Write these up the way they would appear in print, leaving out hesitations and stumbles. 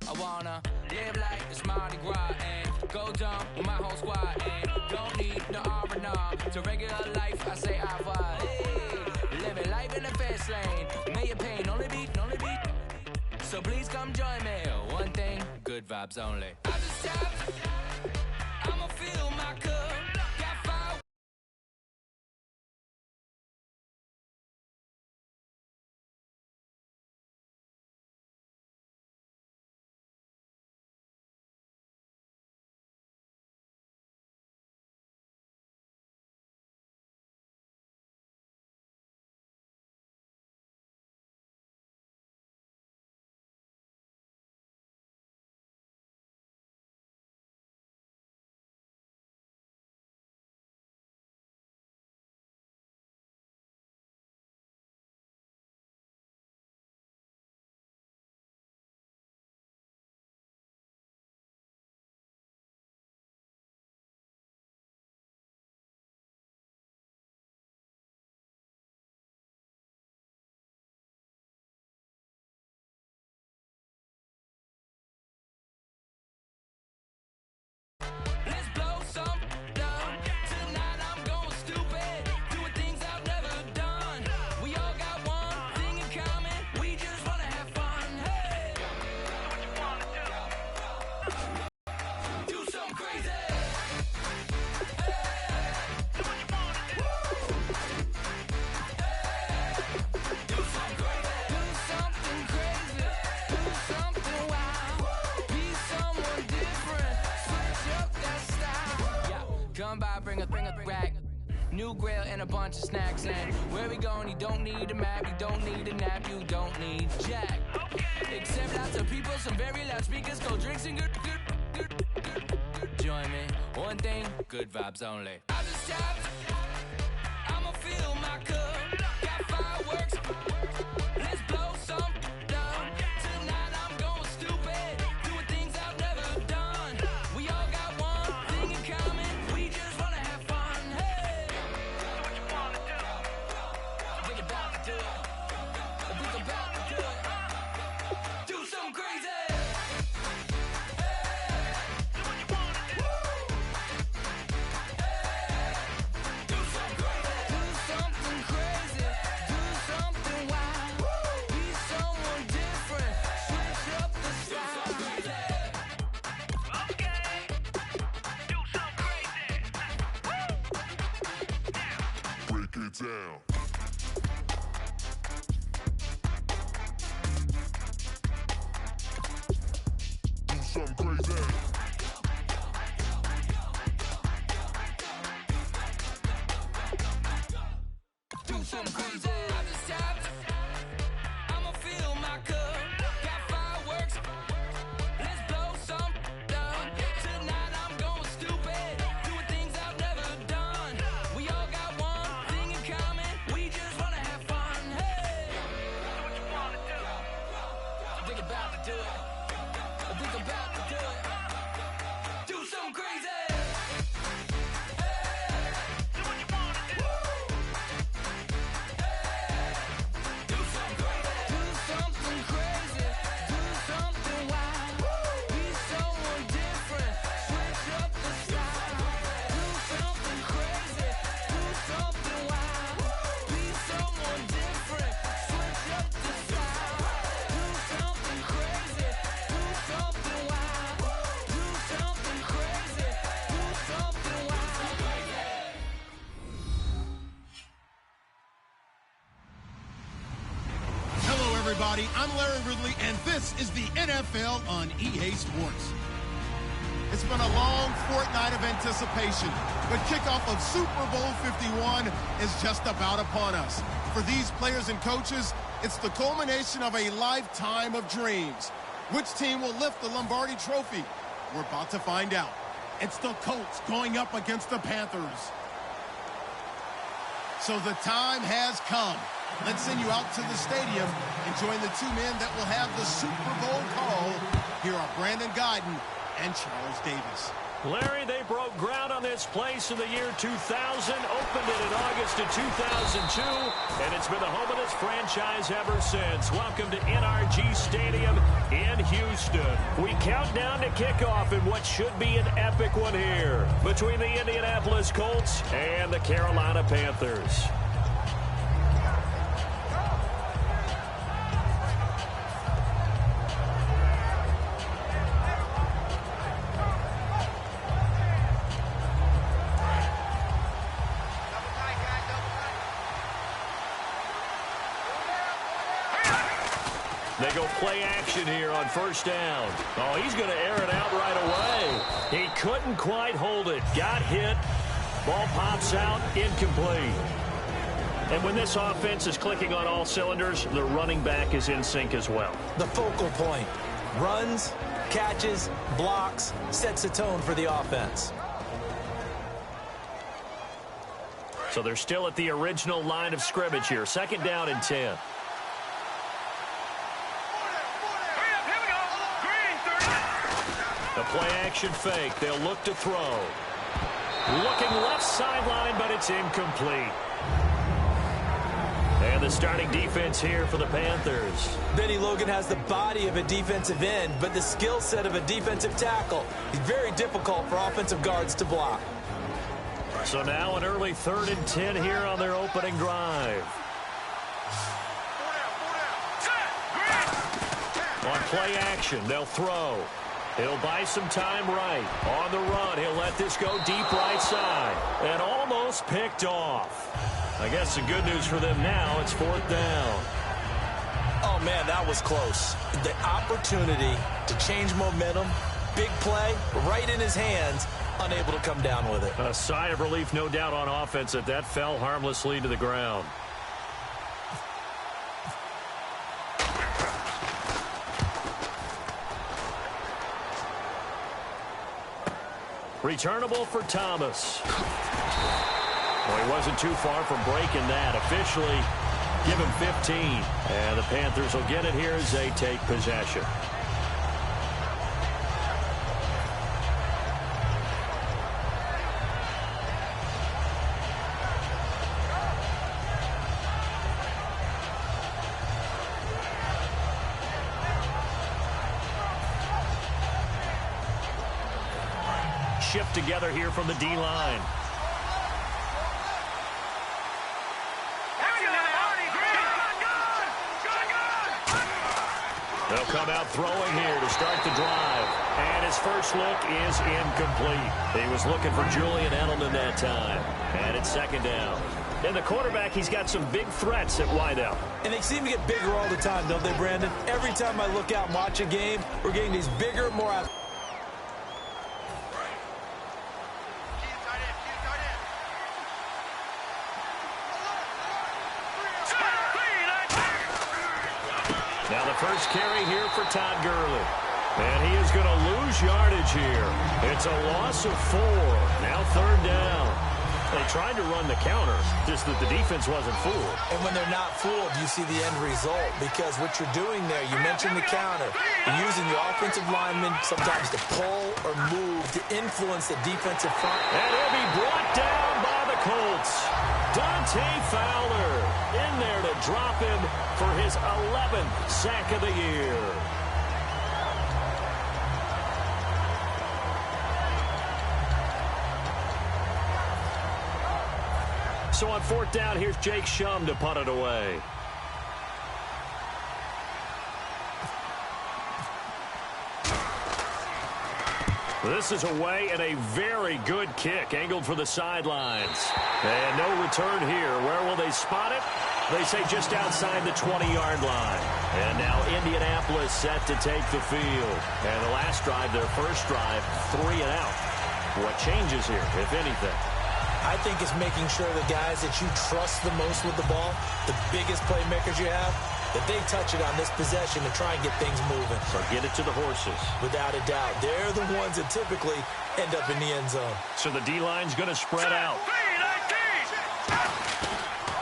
I wanna live like it's Mardi Gras and go dumb with my whole squad and don't need no R&R. To regular life, I say au revoir. Hey, living life in the fast lane. May your pain only beat. So please come join me. One thing, good vibes only. I just tapped. I'ma fill my cup. Got fire. Let's blow some down. Tonight I'm going stupid. Doing things I've never done. We all got one thing in common. We just wanna have fun. Hey, what you wanna do? Do something crazy. Hey, do what you wanna do. Hey, do something crazy. Do something crazy. Do something wild. Be someone different. Switch up that style. Yeah, come by, bring a rack. New grill and a bunch of snacks. And where we going, you don't need a map. You don't need a nap. You don't need jack. Except lots of people, some very loud speakers, cold drinks and good. Join me. One thing, good vibes only. I just tapped. I'ma fill my cup. Got fireworks. Let's blow some down. Tonight I'm going stupid. Doing things I've never done. We all got one thing in common. We just wanna have fun. Hey, what you wanna do? Think about to do it. Think about to do it. Do something crazy. Hey, do what you wanna do. Hey, do something crazy. Do something crazy. Do something wild. Be someone different. Switch up the style. Okay. Do something crazy. Break it down. Do something crazy. Do something crazy. I just tapped. I'ma fill my cup. Got fireworks. Let's blow some down. Tonight I'm going stupid. Doing things I've never done. We all got one thing in common. We just wanna have fun. Hey, what you wanna do? Think about to do it. Think about to do it. Do something crazy. Hey, do what you wanna do. Do something crazy. Do something crazy. Do something wild. Be someone different. Switch up the style. Do something crazy. Do something wild. Be someone different. Switch up the style. Do something crazy. Do something wild. Do something crazy. Do something wild. Hello, everybody. I'm Larry Ridley, and this is the NFL on EA Sports. It's been a long fortnight of anticipation, but kickoff of Super Bowl 51 is just about upon us. For these players and coaches, it's the culmination of a lifetime of dreams. Which team will lift the Lombardi Trophy? We're about to find out. It's the Colts going up against the Panthers. So the time has come. Let's send you out to the stadium and join the two men that will have the Super Bowl call. Here are Brandon Gaudin and Charles Davis. Larry, they broke ground on this place in the year 2000, opened it in August of 2002, and it's been the home of this franchise ever since. Welcome to NRG Stadium in Houston. We count down to kickoff in what should be an epic one here between the Indianapolis Colts and the Carolina Panthers. They go play action here on first down. Oh, he's going to air it out right away. He couldn't quite hold it. Got hit. Ball pops out. Incomplete. And when this offense is clicking on all cylinders, the running back is in sync as well. The focal point. Runs, catches, blocks, sets the tone for the offense. So they're still at the original line of scrimmage here. Second down and 10. The play-action fake. They'll look to throw. Looking left sideline, but it's incomplete. And the starting defense here for the Panthers. Benny Logan has the body of a defensive end, but the skill set of a defensive tackle. He's very difficult for offensive guards to block. So now an early 3rd and 10 here on their opening drive. On play action, they'll throw. He'll buy some time right. On the run, he'll let this go deep right side. And almost picked off. I guess the good news for them now, it's 4th down. Oh, man, that was close. The opportunity to change momentum, big play, right in his hands, unable to come down with it. A sigh of relief, no doubt, on offense that fell harmlessly to the ground. Returnable for Thomas. Well, he wasn't too far from breaking that. Officially, give him 15. And the Panthers will get it here as they take possession. Shift together here from the D-line. They'll come out throwing here to start the drive. And his first look is incomplete. He was looking for Julian Edelman that time. And it's 2nd down. And the quarterback, he's got some big threats at wideout. And they seem to get bigger all the time, don't they, Brandon? Every time I look out and watch a game, we're getting these bigger, more athletic. Now the first carry here for Todd Gurley. And he is going to lose yardage here. It's a loss of 4. Now 3rd down. They tried to run the counter, just that the defense wasn't fooled. And when they're not fooled, you see the end result. Because what you're doing there, you mentioned the counter. You're using the offensive lineman sometimes to pull or move to influence the defensive front. And he'll be brought down by the Colts. Dante Fowler in there to drop him for his 11th sack of the year. So on 4th down, here's Jake Shum to punt it away. This is away and a very good kick, angled for the sidelines. And no return here. Where will they spot it? They say just outside the 20-yard line. And now Indianapolis set to take the field. And the last drive, their first drive, 3 and out. What changes here, if anything? I think it's making sure the guys that you trust the most with the ball, the biggest playmakers you have, that they touch it on this possession to try and get things moving. So get it to the horses. Without a doubt. They're the ones that typically end up in the end zone. So the D-line's going to spread out.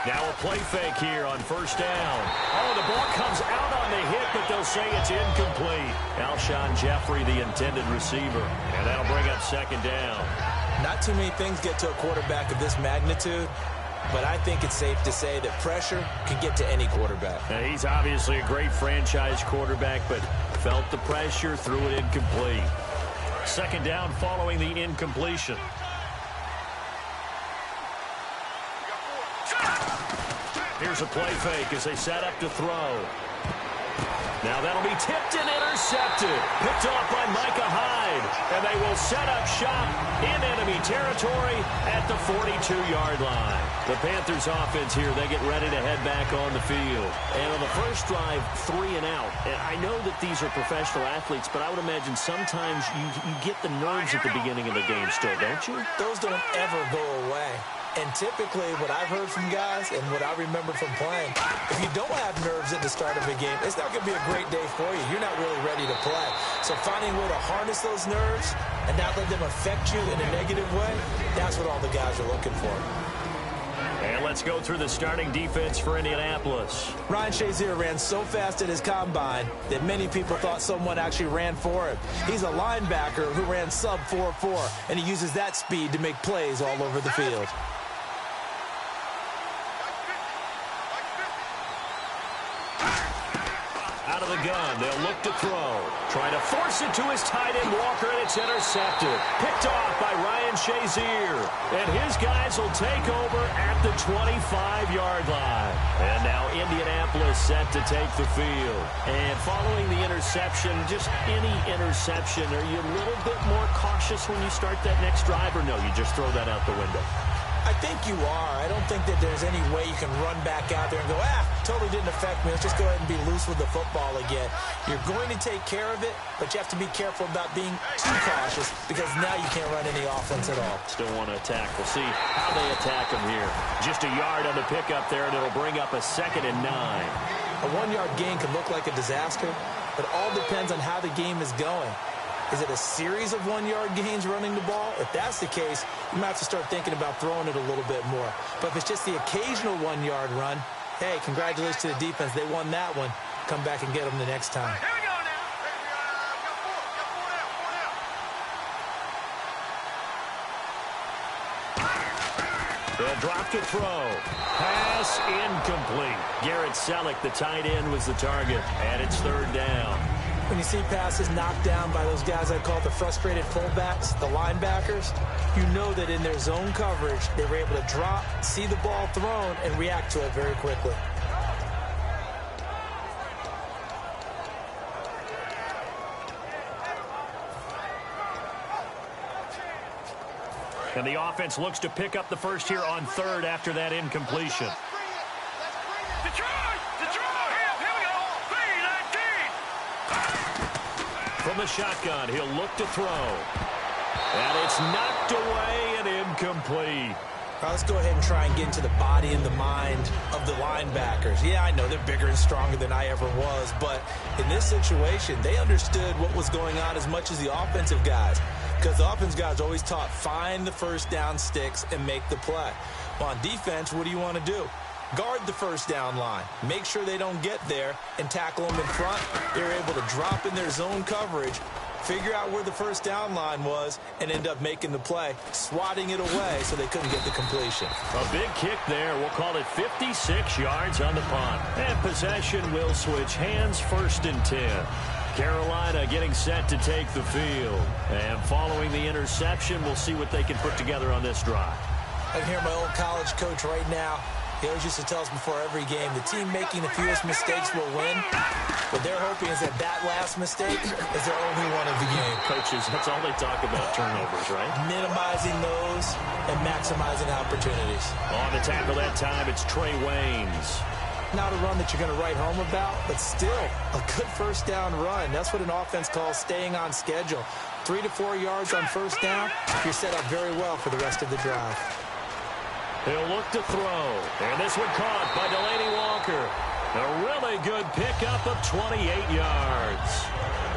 Now a play fake here on first down. Oh, the ball comes out on the hit, but they'll say it's incomplete. Alshon Jeffrey, the intended receiver. And that'll bring up second down. Not too many things get to a quarterback of this magnitude, but I think it's safe to say that pressure can get to any quarterback. Now, he's obviously a great franchise quarterback, but felt the pressure, threw it incomplete. Second down following the incompletion. Here's a play fake as they set up to throw. Now that'll be tipped and intercepted. Picked off by Micah Hyde. And they will set up shop in enemy territory at the 42-yard line. The Panthers offense here, they get ready to head back on the field. And on the first drive, 3 and out. And I know that these are professional athletes, but I would imagine sometimes you get the nerves at the beginning of the game still, don't you? Those don't ever go away. And typically, what I've heard from guys and what I remember from playing, if you don't have nerves at the start of a game, it's not going to be a great day for you. You're not really ready to play. So finding a way to harness those nerves and not let them affect you in a negative way, that's what all the guys are looking for. And let's go through the starting defense for Indianapolis. Ryan Shazier ran so fast at his combine that many people thought someone actually ran for him. He's a linebacker who ran sub 4.4, and he uses that speed to make plays all over the field. Out of the gun, they'll look to throw. Trying to force it to his tight end, Walker, and it's intercepted. Picked off by Ryan Shazier. And his guys will take over at the 25-yard line. And now Indianapolis set to take the field. And following the interception, just any interception, are you a little bit more cautious when you start that next drive, or no, you just throw that out the window? I think you are. I don't think that there's any way you can run back out there and go, totally didn't affect me. Let's just go ahead and be loose with the football again. You're going to take care of it, but you have to be careful about being too cautious because now you can't run any offense at all. Still want to attack. We'll see how they attack him here. Just a yard on the pickup there, and it'll bring up a 2nd and 9. A 1-yard gain can look like a disaster, but all depends on how the game is going. Is it a series of 1-yard gains running the ball? If that's the case, you might have to start thinking about throwing it a little bit more. But if it's just the occasional 1-yard run, hey, congratulations to the defense. They won that one. Come back and get them the next time. Here we go now. They'll drop to throw. Pass incomplete. Garrett Selleck, the tight end, was the target. And it's 3rd down. When you see passes knocked down by those guys I call the frustrated fullbacks, the linebackers, you know that in their zone coverage, they were able to drop, see the ball thrown, and react to it very quickly. And the offense looks to pick up the first here on 3rd after that incompletion. From the shotgun, he'll look to throw. And it's knocked away and incomplete. All right, let's go ahead and try and get into the body and the mind of the linebackers. Yeah, I know they're bigger and stronger than I ever was, but in this situation, they understood what was going on as much as the offensive guys. Because the offensive guys always taught, find the first down sticks and make the play. Well, on defense, what do you want to do? Guard the first down line. Make sure they don't get there and tackle them in front. They were able to drop in their zone coverage, figure out where the first down line was, and end up making the play, swatting it away so they couldn't get the completion. A big kick there. We'll call it 56 yards on the punt. And possession will switch hands, 1st and 10. Carolina getting set to take the field. And following the interception, we'll see what they can put together on this drive. I can hear my old college coach right now. He always used to tell us before every game, the team making the fewest mistakes will win. What they're hoping is that that last mistake is their only one of the game. Coaches, that's all they talk about, turnovers, right? Minimizing those and maximizing opportunities. On the tackle that time, it's Trey Waynes. Not a run that you're going to write home about, but still a good first down run. That's what an offense calls staying on schedule. 3 to 4 yards on first down, you're set up very well for the rest of the drive. He'll look to throw. And this one caught by Delanie Walker. A really good pickup of 28 yards.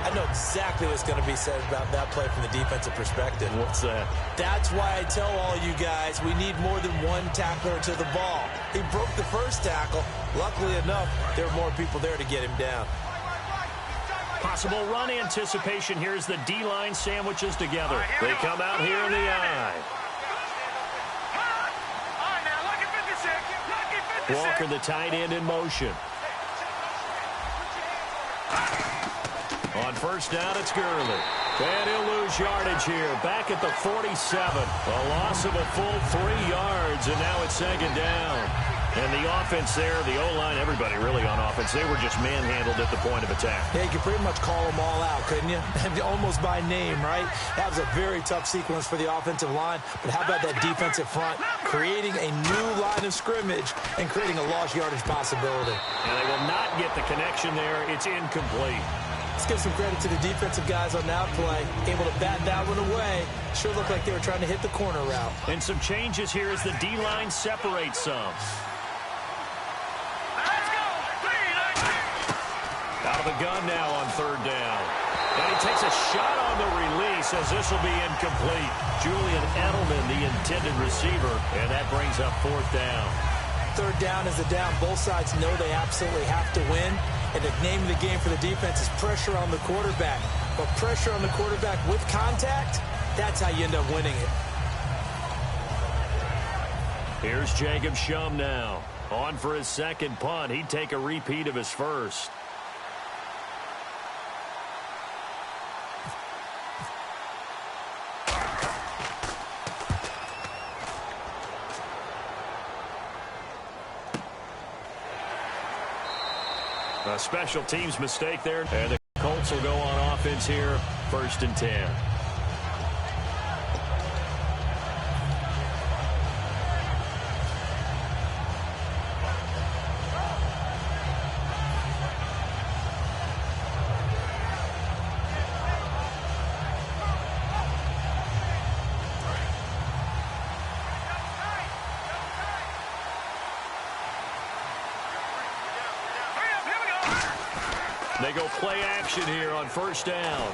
I know exactly what's going to be said about that play from the defensive perspective. What's that? That's why I tell all you guys we need more than one tackler to the ball. He broke the first tackle. Luckily enough, there were more people there to get him down. Possible run anticipation. Here's the D-line sandwiches together. They come out here in the eye. Walker, the tight end, in motion. On first down, it's Gurley. And he'll lose yardage here. Back at the 47. A loss of a full 3 yards, and now it's second down. And the offense there, the O-line, everybody really on offense, they were just manhandled at the point of attack. Yeah, you could pretty much call them all out, couldn't you? Almost by name, right? That was a very tough sequence for the offensive line. But how about that defensive front creating a new line of scrimmage and creating a lost yardage possibility? And they will not get the connection there. It's incomplete. Let's give some credit to the defensive guys on that play. Able to bat that one away. Sure looked like they were trying to hit the corner route. And some changes here as the D-line separates some. Out of the gun now on third down. And he takes a shot on the release as this will be incomplete. Julian Edelman, the intended receiver, and that brings up fourth down. Third down is the down. Both sides know they absolutely have to win. And the name of the game for the defense is pressure on the quarterback. But pressure on the quarterback with contact, that's how you end up winning it. Here's Jacob Shum now. On for his second punt. He'd take a repeat of his first. A special teams mistake there, and the Colts will go on offense here, 1st and 10. They go play action here on first down.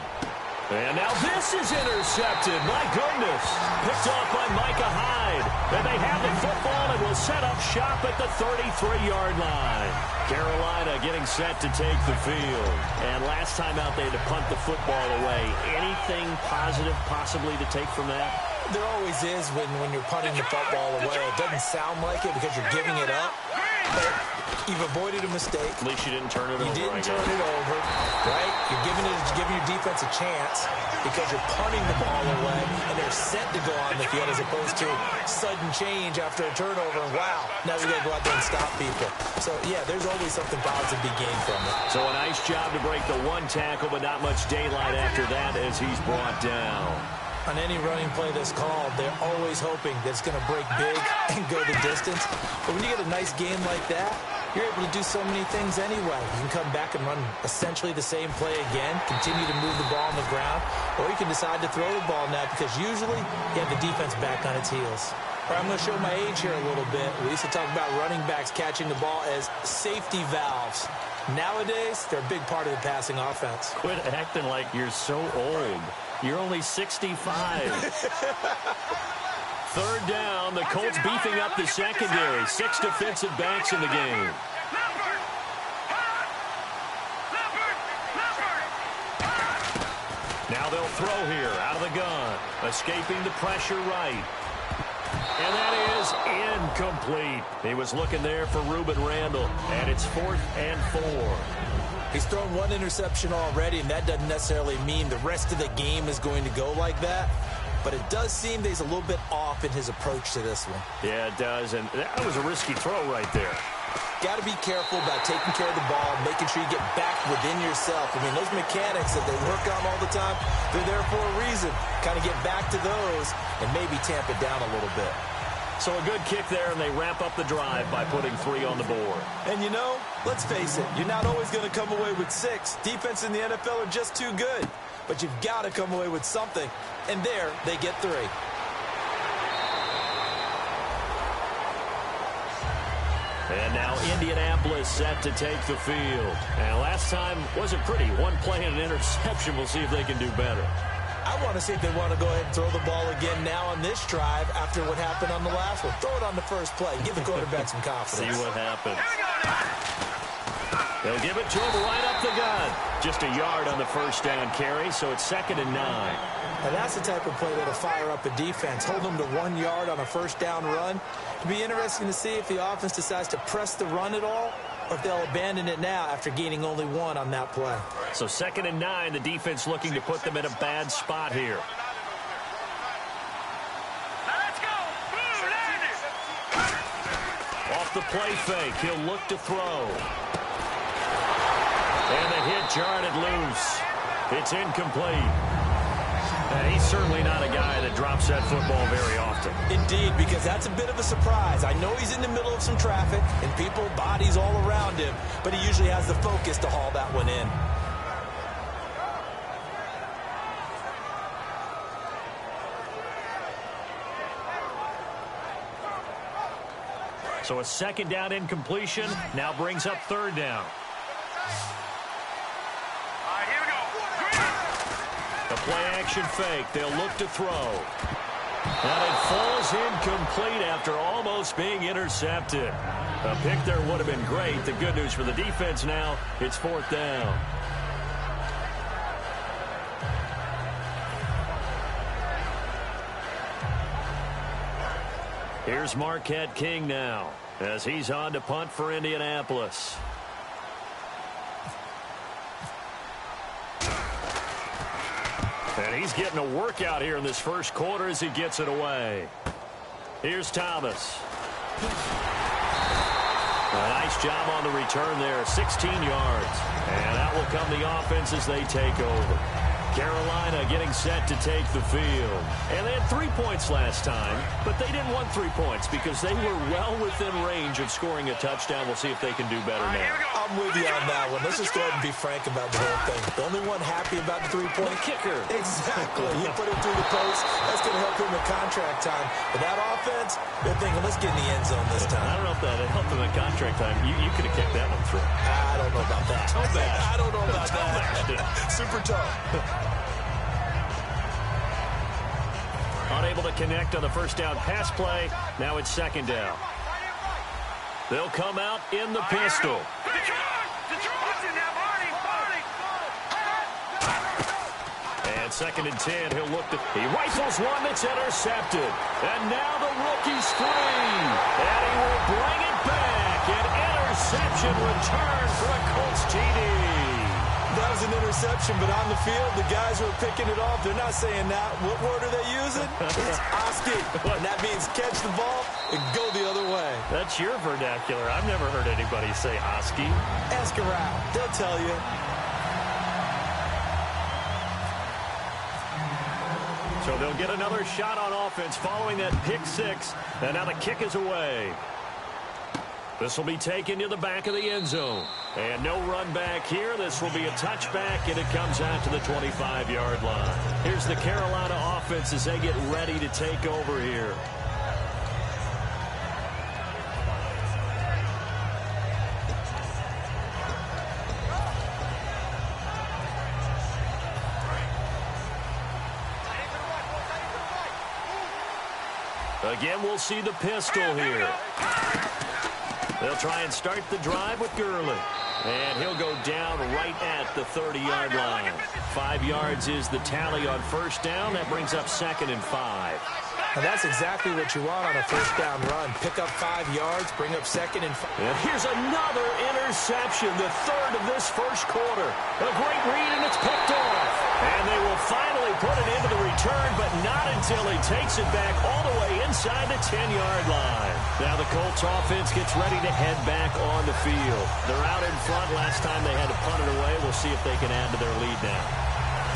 And now this is intercepted. My goodness. Picked off by Micah Hyde. And they have the football and will set up shop at the 33-yard line. Carolina getting set to take the field. And last time out they had to punt the football away. Anything positive possibly to take from that? There always is when you're punting the football away. It doesn't sound like it because you're giving it up. But you've avoided a mistake. At least you didn't turn it over. You didn't turn it over, right? You're giving your defense a chance because you're punting the ball away, and they're set to go on the field as opposed to sudden change after a turnover. And wow, now we got to go out there and stop people. So, yeah, there's always something positive to be gained from it. So a nice job to break the one tackle, but not much daylight after that as he's brought down. On any running play that's called, they're always hoping that it's going to break big and go the distance. But when you get a nice game like that, you're able to do so many things anyway. You can come back and run essentially the same play again, continue to move the ball on the ground, or you can decide to throw the ball now because usually you have the defense back on its heels. All right, I'm going to show my age here a little bit. We used to talk about running backs catching the ball as safety valves. Nowadays, they're a big part of the passing offense. Quit acting like you're so old. You're only 65. Third down, the Colts beefing up the secondary. 6 defensive backs in the game. Now they'll throw here out of the gun. Escaping the pressure right. And that is incomplete. He was looking there for Ruben Randall. And it's 4th and 4. He's thrown one interception already, and that doesn't necessarily mean the rest of the game is going to go like that. But it does seem that he's a little bit off in his approach to this one. Yeah, it does, and that was a risky throw right there. Got to be careful about taking care of the ball, making sure you get back within yourself. I mean, those mechanics that they work on all the time, they're there for a reason. Kind of get back to those and maybe tamp it down a little bit. So a good kick there, and they wrap up the drive by putting 3 on the board. And, you know, let's face it, you're not always going to come away with 6. Defense in the NFL are just too good. But you've got to come away with something. And there, they get 3. And now Indianapolis set to take the field. And last time wasn't pretty. One play and an interception. We'll see if they can do better. I want to see if they want to go ahead and throw the ball again now on this drive after what happened on the last one. Throw it on the first play. Give the quarterback some confidence. See what happens. They'll give it to him right up the gun. Just a yard on the first down carry, so it's 2nd and 9. And that's the type of play that'll fire up a defense. Hold them to 1 yard on a first down run. It'll be interesting to see if the offense decides to press the run at all or if they'll abandon it now after gaining only 1 on that play. So 2nd and 9, the defense looking to put them in a bad spot here. Let's go. Off the play fake, he'll look to throw. And the hit jarred it loose. It's incomplete. And he's certainly not a guy that drops that football very often. Indeed, because that's a bit of a surprise. I know he's in the middle of some traffic and people, bodies all around him, but he usually has the focus to haul that one in. So a 2nd down incompletion now brings up 3rd down. The play-action fake. They'll look to throw. And it falls incomplete after almost being intercepted. A pick there would have been great. The good news for the defense now, it's 4th down. Here's Marquette King now as he's on to punt for Indianapolis. And he's getting a workout here in this first quarter as he gets it away. Here's Thomas. A nice job on the return there, 16 yards. And out will come the offense as they take over. Carolina getting set to take the field. And they had 3 points last time, but they didn't want 3 points because they were well within range of scoring a touchdown. We'll see if they can do better now. I'm with you on that one. Let's just go ahead and be frank about the whole thing. The only one happy about the 3-point kicker. Exactly. He put it through the post. That's going to help him in contract time. But that offense, they're thinking, let's get in the end zone this time. I don't know if that helped him in contract time. You could have kicked that one through. I don't know about that. I don't know about that. Super tough. Unable to connect on the first down pass play. Now it's 2nd down. They'll come out in the pistol. And 2nd and 10. He'll look to. He rifles one that's intercepted. And now the rookie's free. And he will bring it back. An interception return for a Colts TD. That was an interception, but on the field, the guys who are picking it off, they're not saying that. What word are they using? It's Oski. And that means catch the ball and go the other way. That's your vernacular. I've never heard anybody say Oski. Ask around. They'll tell you. So they'll get another shot on offense following that pick 6. And now the kick is away. This will be taken to the back of the end zone. And no run back here. This will be a touchback, and it comes out to the 25-yard line. Here's the Carolina offense as they get ready to take over here. Again, we'll see the pistol here. They'll try and start the drive with Gurley. And he'll go down right at the 30-yard line. 5 yards is the tally on first down. That brings up 2nd and 5. And that's exactly what you want on a first down run. Pick up 5 yards, bring up 2nd and 5. And here's another interception, the 3rd of this first quarter. A great read, and it's picked off. And they will finally put it into the return, but not until he takes it back all the way inside the 10-yard line. Now the Colts offense gets ready to head back on the field. They're out in front. Last time they had to punt it away. We'll see if they can add to their lead now.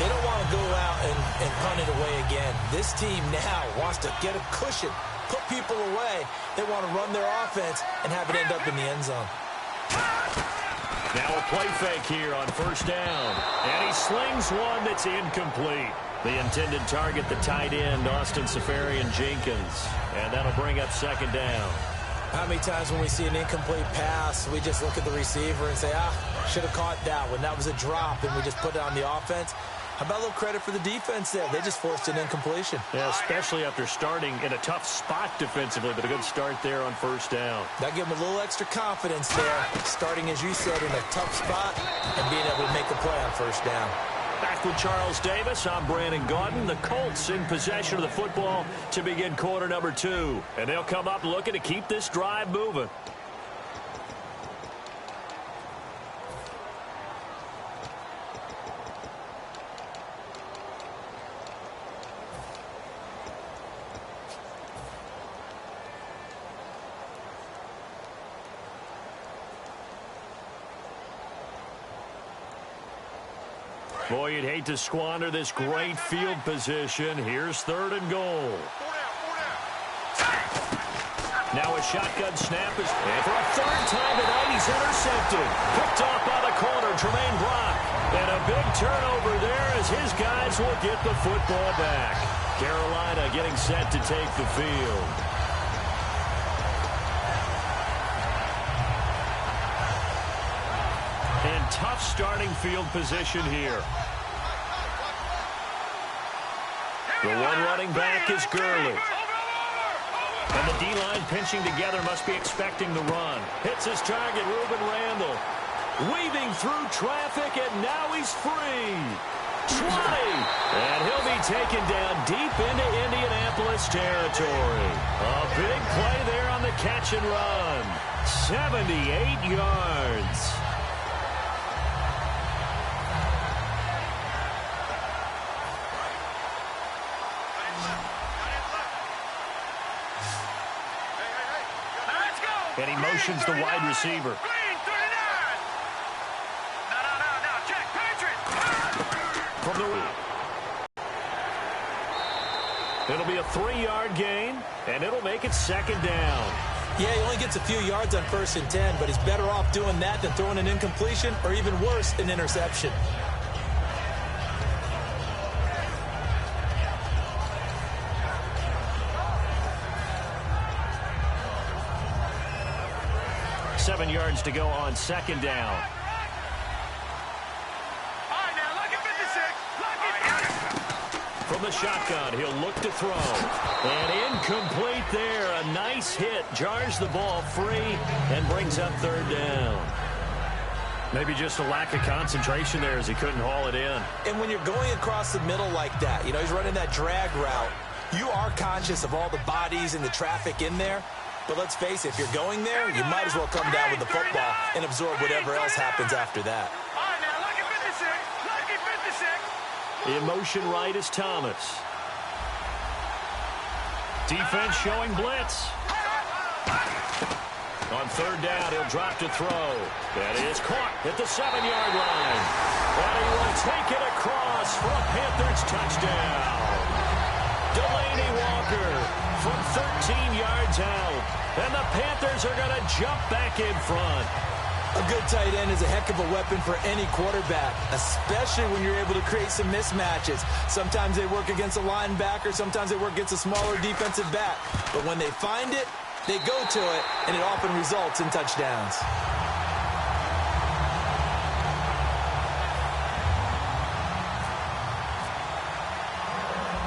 They don't want to go out and punt it away again. This team now wants to get a cushion, put people away. They want to run their offense and have it end up in the end zone. Now a play fake here on first down. And he slings one that's incomplete. The intended target, the tight end, Austin Seferian-Jenkins. And that'll bring up 2nd down. How many times when we see an incomplete pass, we just look at the receiver and say, should have caught that one. That was a drop, and we just put it on the offense. How about a little credit for the defense there? They just forced an incompletion. Yeah, especially after starting in a tough spot defensively, but a good start there on first down. That gave them a little extra confidence there, starting, as you said, in a tough spot and being able to make the play on first down. Back with Charles Davis, I'm Brandon Gaudin. The Colts in possession of the football to begin quarter number 2. And they'll come up looking to keep this drive moving. Boy, you'd hate to squander this great field position. Here's 3rd and goal. Now a shotgun snap is, and for a 3rd time tonight, he's intercepted. Picked off by the corner, Tremaine Brock. And a big turnover there as his guys will get the football back. Carolina getting set to take the field. And tough starting field position here. The one running back is Gurley. And the D-line pinching together must be expecting the run. Hits his target, Ruben Randall. Weaving through traffic, and now he's free. 20. And he'll be taken down deep into Indianapolis territory. A big play there on the catch and run. 78 yards. And he motions the wide receiver. From the it'll be a 3-yard gain, and it'll make it 2nd down. Yeah, he only gets a few yards on 1st and 10, but he's better off doing that than throwing an incompletion, or even worse, an interception. Seven yards to go on 2nd down. From the shotgun, he'll look to throw. And incomplete there. A nice hit. Jars the ball free and brings up 3rd down. Maybe just a lack of concentration there as he couldn't haul it in. And when you're going across the middle like that, you know, he's running that drag route, you are conscious of all the bodies and the traffic in there. But let's face it, if you're going there, you might as well come down with the football and absorb whatever else happens after that. In motion right is Thomas. Defense showing blitz. On 3rd down, he'll drop to throw. That is caught at the 7-yard line. And he will take it across for a Panthers touchdown. Delaney Walker from 13 yards out. And the Panthers are going to jump back in front. A good tight end is a heck of a weapon for any quarterback, especially when you're able to create some mismatches. Sometimes they work against a linebacker, sometimes they work against a smaller defensive back. But when they find it, they go to it, and it often results in touchdowns.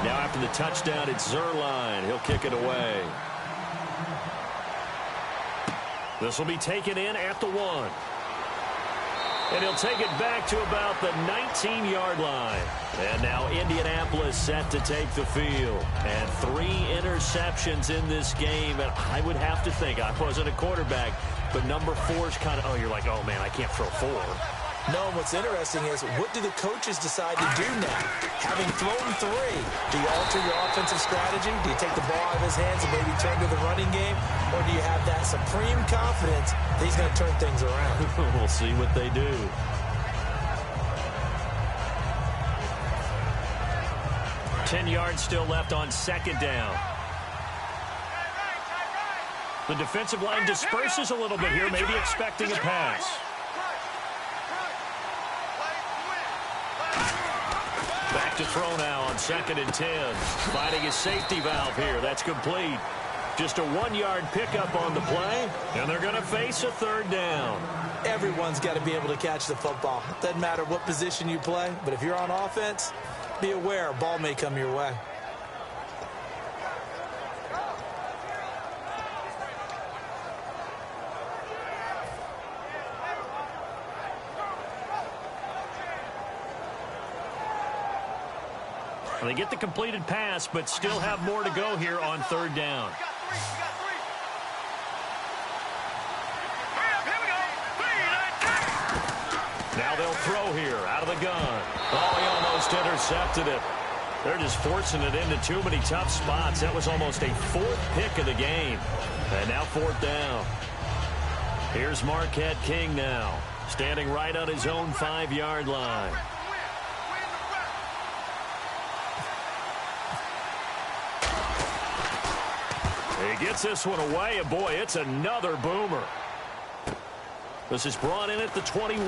Now after the touchdown, it's Zuerlein. He'll kick it away. This will be taken in at the 1. And he'll take it back to about the 19-yard line. And now Indianapolis set to take the field. And 3 interceptions in this game. And I would have to think, I wasn't a quarterback, but number 4 is kind of, oh, you're like, oh, man, I can't throw 4. No, and what's interesting is, what do the coaches decide to do now? Having thrown 3, do you alter your offensive strategy? Do you take the ball out of his hands and maybe turn to the running game? Or do you have that supreme confidence that he's going to turn things around? We'll see what they do. Ten yards still left on 2nd down. The defensive line disperses a little bit here, maybe expecting a pass. Back to throw now on 2nd and 10. Finding his safety valve here. That's complete. Just a 1-yard pickup on the play, and they're going to face a third down. Everyone's got to be able to catch the football. Doesn't matter what position you play, but if you're on offense, be aware a ball may come your way. They get the completed pass, but still have more to go here on third down. Now they'll throw here out of the gun. Oh, he almost intercepted it. They're just forcing it into too many tough spots. That was almost a 4th pick of the game. And now 4th down. Here's Marquette King now, standing right on his own 5-yard line. He gets this one away, and boy, it's another boomer. This is brought in at the 21.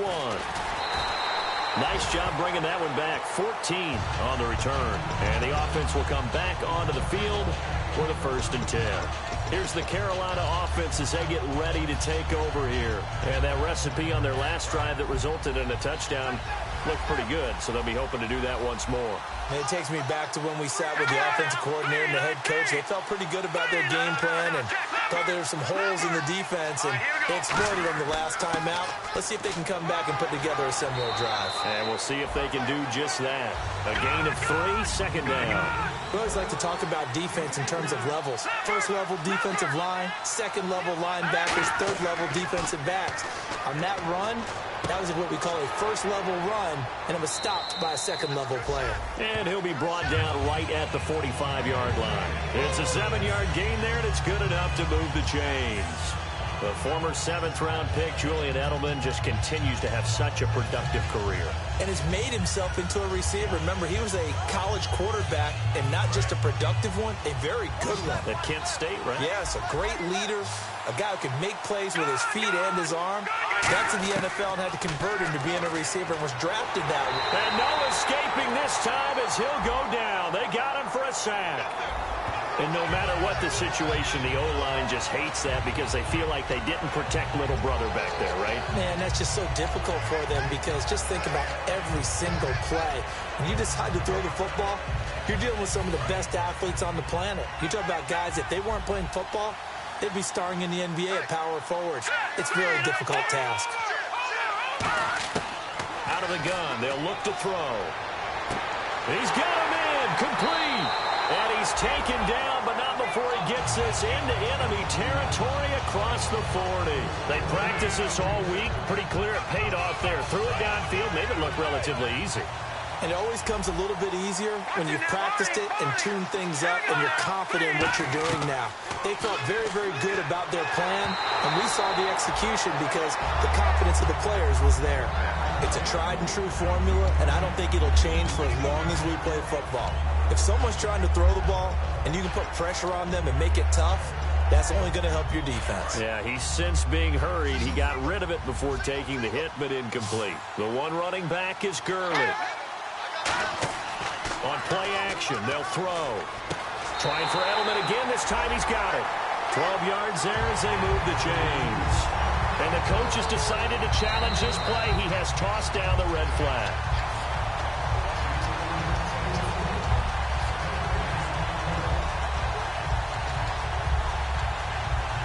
Nice job bringing that one back. 14 on the return. And the offense will come back onto the field for the 1st and 10. Here's the Carolina offense as they get ready to take over here. And that recipe on their last drive that resulted in a touchdown looked pretty good, so they'll be hoping to do that once more. And it takes me back to when we sat with the offensive coordinator and the head coach. They felt pretty good about their game plan and thought there were some holes in the defense, and they exploited them the last time out. Let's see if they can come back and put together a similar drive. And we'll see if they can do just that. A gain of 3, 2nd down. We always like to talk about defense in terms of levels. 1st level defensive line, 2nd level linebackers, 3rd level defensive backs. On that run, that was what we call a 1st level run, and it was stopped by a 2nd level player. And he'll be brought down right at the 45-yard line. It's a 7-yard gain there, and it's good enough to move the chains. The former 7th-round pick, Julian Edelman, just continues to have such a productive career. And has made himself into a receiver. Remember, he was a college quarterback, and not just a productive one, a very good one. At Kent State, right? Yes, a great leader, a guy who can make plays with his feet and his arm. Got to the NFL and had to convert him to being a receiver and was drafted that way. And no escaping this time as he'll go down. They got him for a sack. And no matter what the situation, the O-line just hates that because they feel like they didn't protect little brother back there, right? Man, that's just so difficult for them because just think about every single play. When you decide to throw the football, you're dealing with some of the best athletes on the planet. You talk about guys, if they weren't playing football, they'd be starring in the NBA at power forwards. It's a very difficult task. Out of the gun, they'll look to throw. He's got him in, complete. And he's taken down, but not before he gets this into enemy territory across the 40. They practiced this all week. Pretty clear it paid off there. Threw it downfield, made it look relatively easy. And it always comes a little bit easier when you've practiced it and tuned things up and you're confident in what you're doing now. They felt very, very good about their plan, and we saw the execution because the confidence of the players was there. It's a tried-and-true formula, and I don't think it'll change for as long as we play football. If someone's trying to throw the ball and you can put pressure on them and make it tough, that's only going to help your defense. Yeah, he's since being hurried. He got rid of it before taking the hit, but incomplete. The one running back is Gurley. On play action, they'll throw. Trying for Edelman again. This time he's got it. 12 yards there as they move the chains. And the coach has decided to challenge his play. He has tossed down the red flag.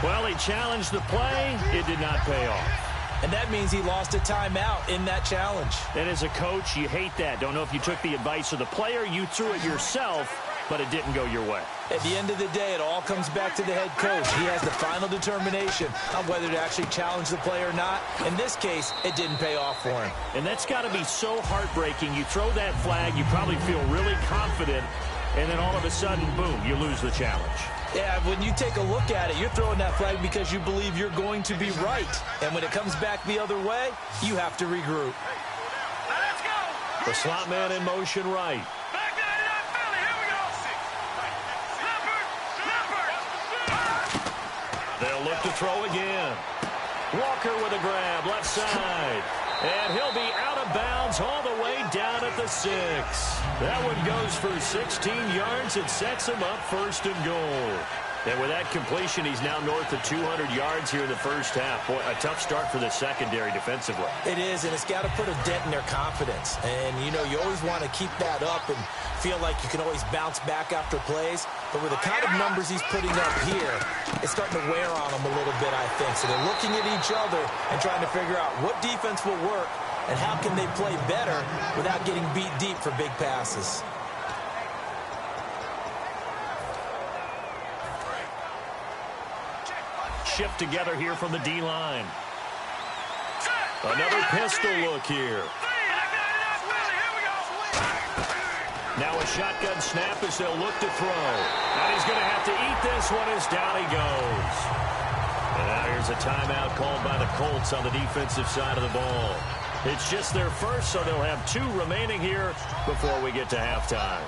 Well, he challenged the play. It did not pay off. And that means he lost a timeout in that challenge. And as a coach, you hate that. Don't know if you took the advice of the player. You threw it yourself, but it didn't go your way. At the end of the day, it all comes back to the head coach. He has the final determination on whether to actually challenge the play or not. In this case, it didn't pay off for him. And that's got to be so heartbreaking. You throw that flag, you probably feel really confident, and then all of a sudden, boom, you lose the challenge. Yeah, when you take a look at it, you're throwing that flag because you believe you're going to be right. And when it comes back the other way, you have to regroup. The slot man in motion right. They'll look to throw again. Walker with a grab, left side. And he'll be out of bounds all the way down at the 6. That one goes for 16 yards. It sets him up 1st and goal. And with that completion, he's now north of 200 yards here in the first half. Boy, a tough start for the secondary defensively. It is, and it's got to put a dent in their confidence. And, you know, you always want to keep that up and feel like you can always bounce back after plays. But with the kind of numbers he's putting up here, it's starting to wear on them a little bit, I think. So they're looking at each other and trying to figure out what defense will work and how can they play better without getting beat deep for big passes. Shift together here from the D-line. Another pistol look here. Now a shotgun snap as they'll look to throw. And he's going to have to eat this one as down he goes. And now here's a timeout called by the Colts on the defensive side of the ball. It's just their first, so they'll have 2 remaining here before we get to halftime.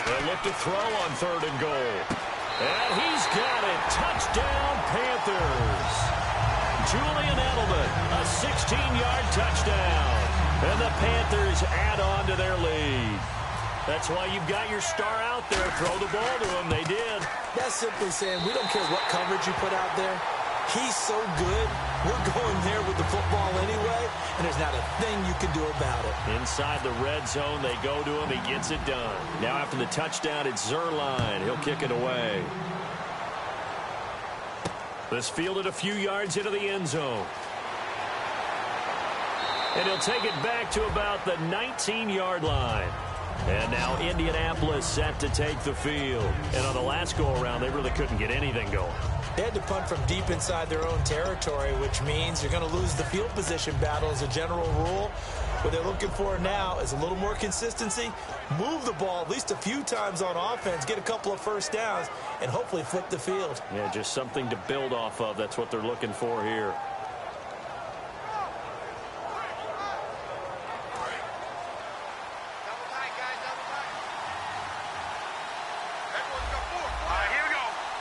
They'll look to throw on 3rd and goal. And he's got it. Touchdown, Panthers. Julian Edelman, a 16-yard touchdown. And the Panthers add on to their lead. That's why you've got your star out there. Throw the ball to him. They did. That's simply saying we don't care what coverage you put out there. He's so good. We're going there with the football anyway, and there's not a thing you can do about it. Inside the red zone, they go to him. He gets it done. Now after the touchdown, it's Zuerlein. He'll kick it away. This fielded a few yards into the end zone. And he'll take it back to about the 19-yard line. And now Indianapolis set to take the field. And on the last go-around, they really couldn't get anything going. They had to punt from deep inside their own territory, which means you're going to lose the field position battle as a general rule. What they're looking for now is a little more consistency, move the ball at least a few times on offense, get a couple of first downs, and hopefully flip the field. Yeah, just something to build off of. That's what they're looking for here.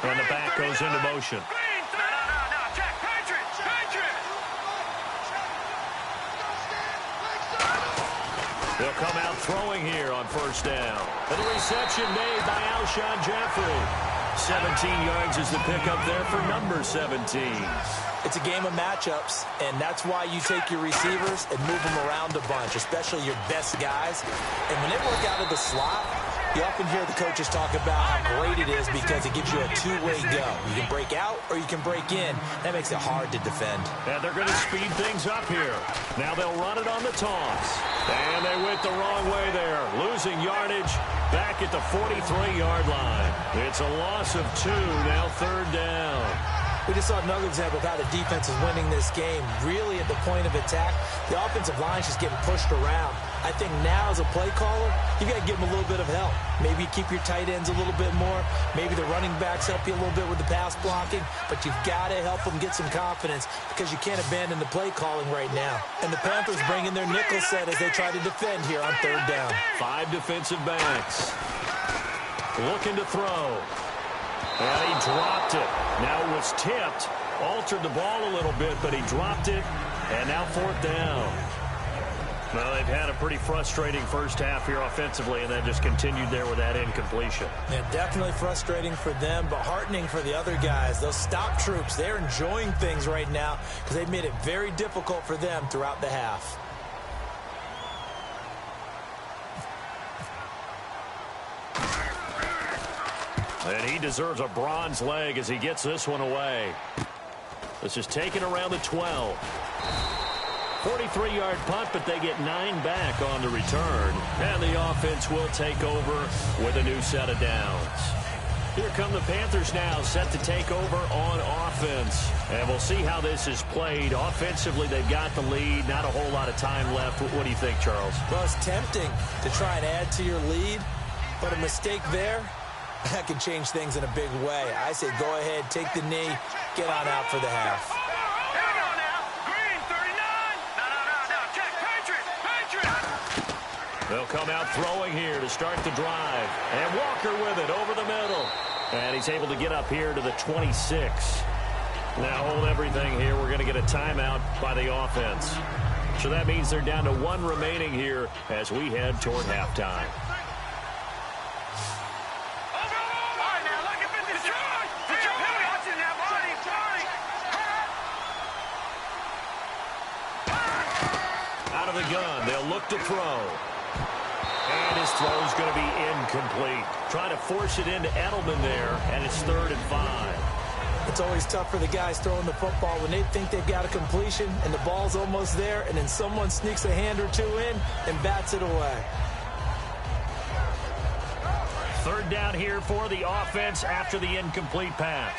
And the back goes into motion. They'll come out throwing here on 1st down. And the reception made by Alshon Jeffrey. 17 yards is the pickup there for number 17. It's a game of matchups, and that's why you take your receivers and move them around a bunch, especially your best guys. And when they work out of the slot, you often hear the coaches talk about how great it is because it gives you a two-way go. You can break out or you can break in. That makes it hard to defend. And they're going to speed things up here. Now they'll run it on the toss. And they went the wrong way there. Losing yardage back at the 43-yard line. It's a loss of 2, now 3rd down. We just saw another example of how the defense is winning this game. Really at the point of attack, the offensive line is just getting pushed around. I think now as a play caller, you got to give them a little bit of help. Maybe keep your tight ends a little bit more. Maybe the running backs help you a little bit with the pass blocking. But you've got to help them get some confidence because you can't abandon the play calling right now. And the Panthers bring in their nickel set as they try to defend here on 3rd down. 5 defensive backs. Looking to throw. And he dropped it. Now it was tipped. Altered the ball a little bit, but he dropped it. And now 4th down. Well, they've had a pretty frustrating first half here offensively, and then just continued there with that incompletion. Yeah, definitely frustrating for them, but heartening for the other guys. Those stop troops, they're enjoying things right now because they've made it very difficult for them throughout the half. And he deserves a bronze leg as he gets this one away. This is taken around the 12. 43-yard punt, but they get 9 back on the return. And the offense will take over with a new set of downs. Here come the Panthers now, set to take over on offense. And we'll see how this is played. Offensively, they've got the lead. Not a whole lot of time left. What do you think, Charles? Well, it's tempting to try and add to your lead, but a mistake there, that can change things in a big way. I say go ahead, take the knee, get on out for the half. Here we go now. Green, 39. No. Check. Patriot. They'll come out throwing here to start the drive. And Walker with it over the middle. And he's able to get up here to the 26. Now hold everything here. We're going to get a timeout by the offense. So that means they're down to 1 remaining here as we head toward halftime. Out of the gun, they'll look to throw. And his throw is going to be incomplete. Trying to force it into Edelman there, and it's 3rd and 5. It's always tough for the guys throwing the football when they think they've got a completion and the ball's almost there, and then someone sneaks a hand or two in and bats it away. 3rd down here for the offense after the incomplete pass.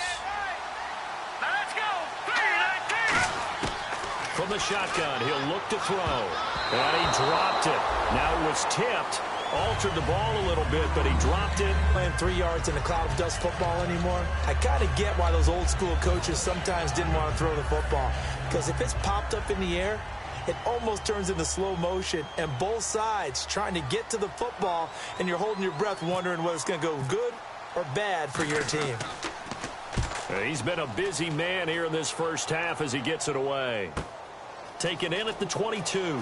Now let's go. 3-19. From the shotgun, he'll look to throw. And he dropped it. Now it was tipped. Altered the ball a little bit, but he dropped it. Playing 3 yards in a cloud of dust football anymore. I kind of get why those old school coaches sometimes didn't want to throw the football. Because if it's popped up in the air, it almost turns into slow motion. And both sides trying to get to the football, and you're holding your breath wondering whether it's going to go good or bad for your team. He's been a busy man here in this first half as he gets it away. Taken in at the 22.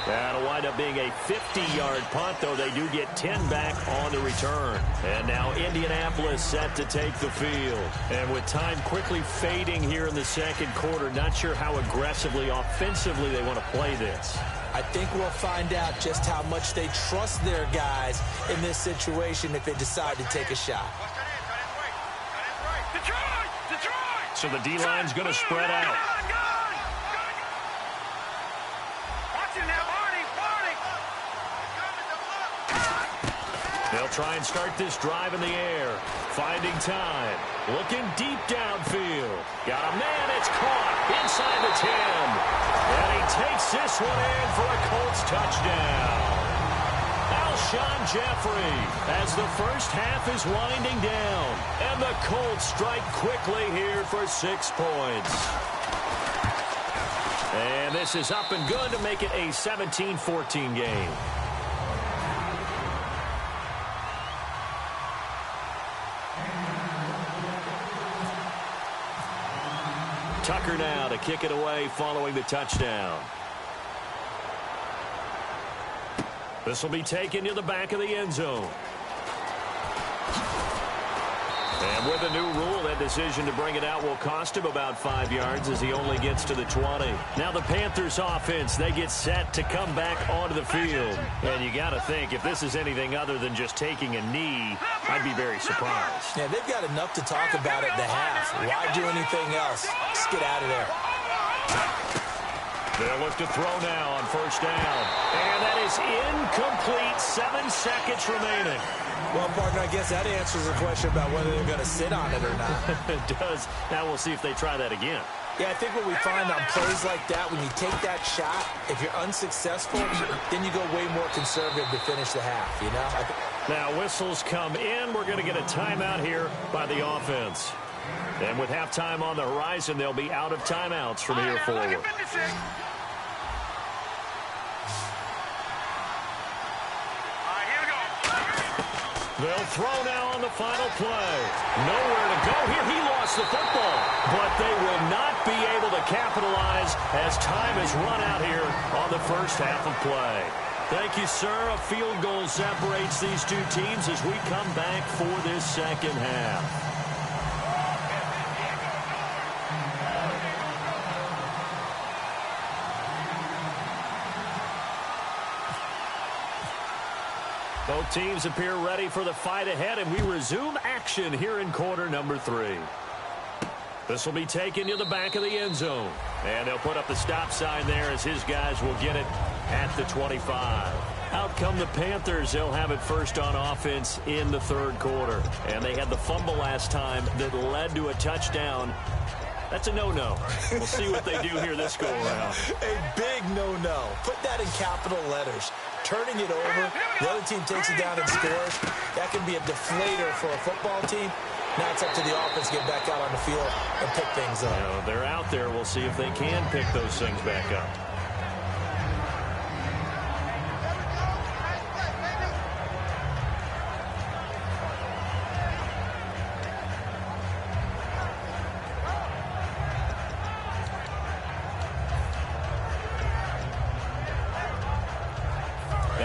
That'll wind up being a 50-yard punt, though they do get 10 back on the return. And now Indianapolis set to take the field. And with time quickly fading here in the second quarter, not sure how aggressively, offensively they want to play this. I think we'll find out just how much they trust their guys in this situation if they decide to take a shot. Detroit! So the D-line's going to spread out. They'll try and start this drive in the air. Finding time. Looking deep downfield. Got a man. It's caught inside the 10. And he takes this one in for a Colts touchdown. Alshon Jeffrey as the first half is winding down. And the Colts strike quickly here for 6 points. And this is up and good to make it a 17-14 game. Tucker now to kick it away following the touchdown. This will be taken to the back of the end zone. And with a new rule, that decision to bring it out will cost him about 5 yards as he only gets to the 20. Now the Panthers offense, they get set to come back onto the field. And you got to think, if this is anything other than just taking a knee, I'd be very surprised. Yeah, they've got enough to talk about at the half. Why do anything else? Just get out of there. They'll look to throw now on 1st down. And that is incomplete. 7 seconds remaining. Well, partner, I guess that answers the question about whether they're going to sit on it or not. It does. Now we'll see if they try that again. Yeah, I think what we find on plays like that, when you take that shot, if you're unsuccessful, then you go way more conservative to finish the half, you know? Now whistles come in. We're going to get a timeout here by the offense. And with halftime on the horizon, they'll be out of timeouts from here forward. They'll throw now on the final play. Nowhere to go here. He lost the football. But they will not be able to capitalize as time has run out here on the first half of play. Thank you, sir. A field goal separates these two teams as we come back for this second half. Both teams appear ready for the fight ahead, and we resume action here in quarter number 3. This will be taken to the back of the end zone. And they'll put up the stop sign there as his guys will get it at the 25. Out come the Panthers. They'll have it first on offense in the 3rd quarter. And they had the fumble last time that led to a touchdown. That's a no-no. We'll see what they do here this go-around. A big no-no. Put that in capital letters. Turning it over, the other team takes it down and scores. That can be a deflator for a football team. Now it's up to the offense to get back out on the field and pick things up. You know, they're out there. We'll see if they can pick those things back up.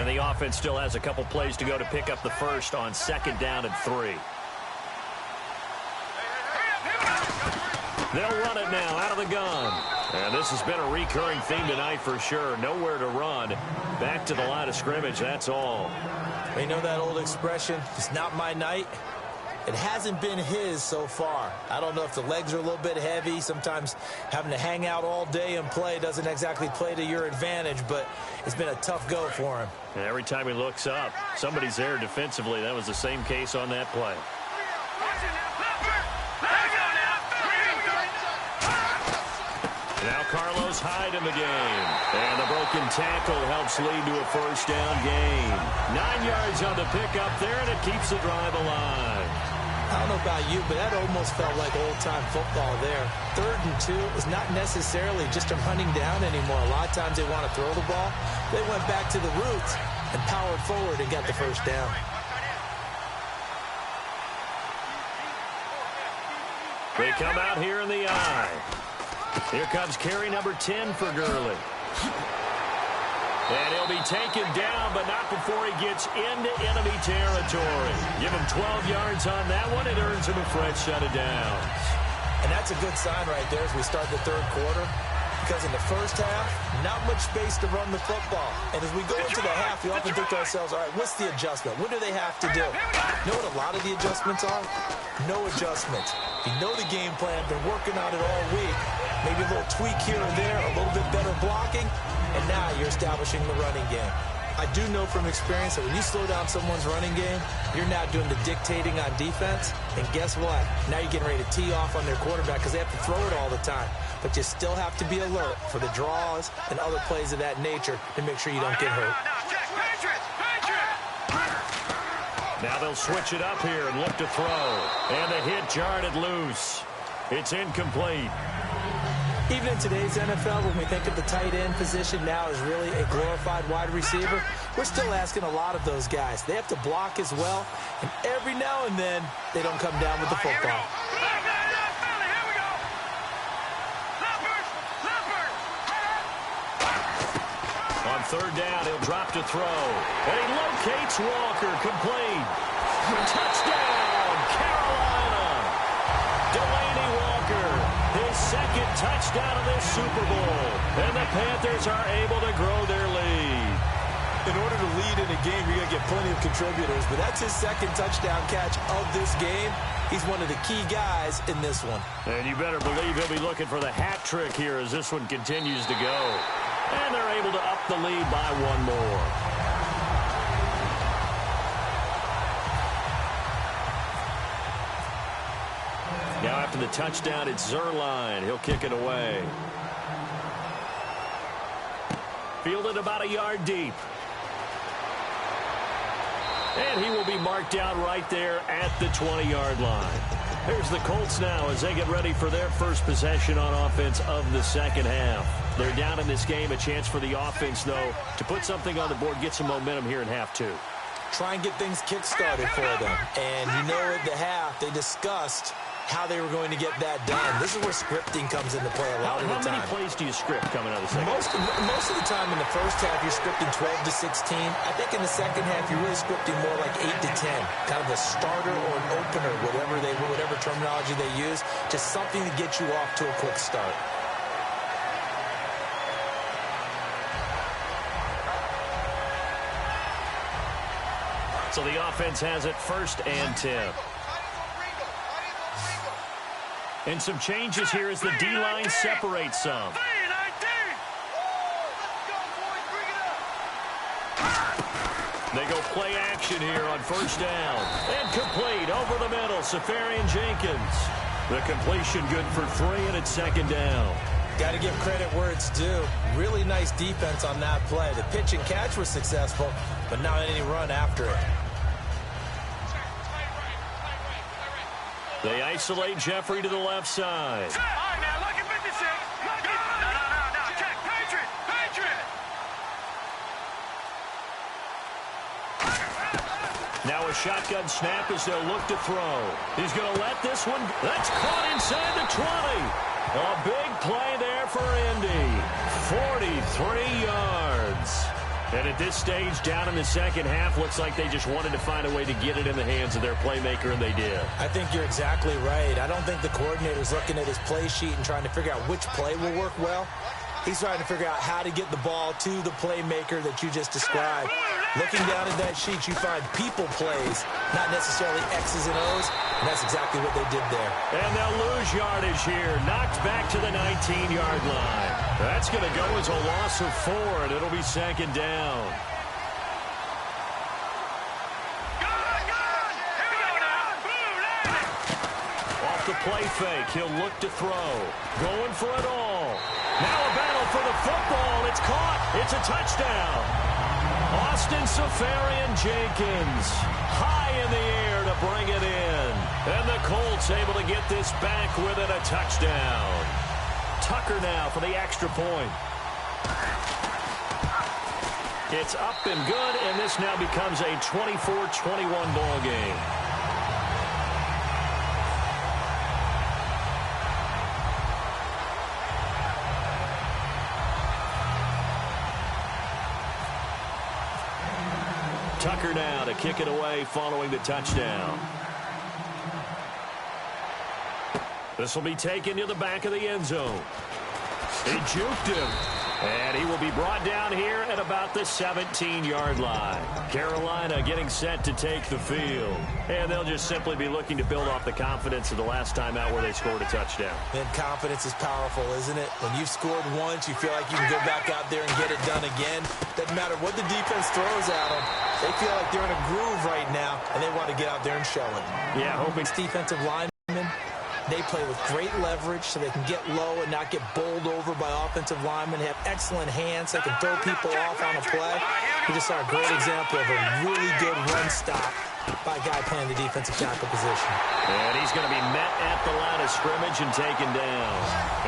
And the offense still has a couple plays to go to pick up the first on 2nd down and 3. They'll run it now out of the gun. And this has been a recurring theme tonight for sure. Nowhere to run. Back to the line of scrimmage, that's all. You know that old expression, it's not my night? It hasn't been his so far. I don't know if the legs are a little bit heavy. Sometimes having to hang out all day and play doesn't exactly play to your advantage, but it's been a tough go for him. And every time he looks up, somebody's there defensively. That was the same case on that play. Now Carlos Hyde in the game. And the broken tackle helps lead to a first down gain. 9 yards on the pickup there, and it keeps the drive alive. I don't know about you, but that almost felt like old-time football there. 3rd and 2 is not necessarily just them hunting down anymore. A lot of times they want to throw the ball. They went back to the roots and powered forward and got the first down. They come out here in the eye. Here comes carry number 10 for Gurley. And he'll be taken down, but not before he gets into enemy territory. Give him 12 yards on that one. It earns him a fresh set of downs. And that's a good sign right there as we start the 3rd quarter. Because in the first half, not much space to run the football. And as we go into the half, we often think to ourselves, all right, what's the adjustment? What do they have to do? You know what a lot of the adjustments are? No adjustments. You know the game plan, been working on it all week. Maybe a little tweak here and there, a little bit better blocking, and now you're establishing the running game. I do know from experience that when you slow down someone's running game, you're now doing the dictating on defense, and guess what? Now you're getting ready to tee off on their quarterback because they have to throw it all the time. But you still have to be alert for the draws and other plays of that nature to make sure you don't get hurt. Now they'll switch it up here and look to throw. And the hit jarred loose. It's incomplete. Even in today's NFL, when we think of the tight end position now as really a glorified wide receiver, we're still asking a lot of those guys. They have to block as well, and every now and then, they don't come down with the football. On 3rd down, he'll drop to throw. And he locates Walker, complete. Touchdown, Carolina. Delaney Walker, his 2nd touchdown of this Super Bowl. And the Panthers are able to grow their lead. In order to lead in a game, you're going to get plenty of contributors, but that's his 2nd touchdown catch of this game. He's one of the key guys in this one. And you better believe he'll be looking for the hat trick here as this one continues to go. And they're able to up the lead by 1 more. Now after the touchdown, it's Zuerlein. He'll kick it away. Fielded about a yard deep. And he will be marked out right there at the 20-yard line. Here's the Colts now as they get ready for their first possession on offense of the 2nd half. They're down in this game. A chance for the offense, though, to put something on the board, get some momentum here in half 2. Try and get things kick-started for them. And you know at the half, they discussed how they were going to get that done. This is where scripting comes into play a lot of the time. How many plays do you script coming out of the second? Most of the time in the first half, you're scripting 12 to 16. I think in the second half, you're really scripting more like 8 to 10. Kind of a starter or an opener, whatever terminology they use. Just something to get you off to a quick start. So the offense has it 1st and 10. And some changes here as the D-line separates some. They go play action here on 1st down. And complete over the middle, Safarian Jenkins. The completion good for 3, and it's 2nd down. Got to give credit where it's due. Really nice defense on that play. The pitch and catch was successful, but not any run after it. They isolate Jeffrey to the left side. All right, now, look at 56. Look at... No. Check. Patriot. Now a shotgun snap as they'll look to throw. He's going to let this one. That's caught inside the 20. A big play there for Indy. 43 yards. And at this stage, down in the second half, looks like they just wanted to find a way to get it in the hands of their playmaker, and they did. I think you're exactly right. I don't think the coordinator's looking at his play sheet and trying to figure out which play will work well. He's trying to figure out how to get the ball to the playmaker that you just described. Looking down at that sheet, you find people plays, not necessarily X's and O's, and that's exactly what they did there. And they'll lose yardage here, knocked back to the 19-yard line. That's going to go as a loss of 4, and it'll be second down. Off the play fake, he'll look to throw. Going for it all. Now a battle for the football. It's caught. It's a touchdown. Austin Seferian-Jenkins high in the air to bring it in. And the Colts able to get this back with it, a touchdown. Tucker now for the extra point. It's up and good, and this now becomes a 24-21 ball game. Tucker now to kick it away following the touchdown. This will be taken to the back of the end zone. He juked him. And he will be brought down here at about the 17-yard line. Carolina getting set to take the field. And they'll just simply be looking to build off the confidence of the last time out where they scored a touchdown. And confidence is powerful, isn't it? When you've scored once, you feel like you can go back out there and get it done again. Doesn't matter what the defense throws at them. They feel like they're in a groove right now, and they want to get out there and show it. Yeah, hoping defensive linemen, they play with great leverage so they can get low and not get bowled over by offensive linemen. They have excellent hands. They can throw people off on a play. We just saw a great example of a really good run stop by a guy playing the defensive tackle position. And he's going to be met at the line of scrimmage and taken down.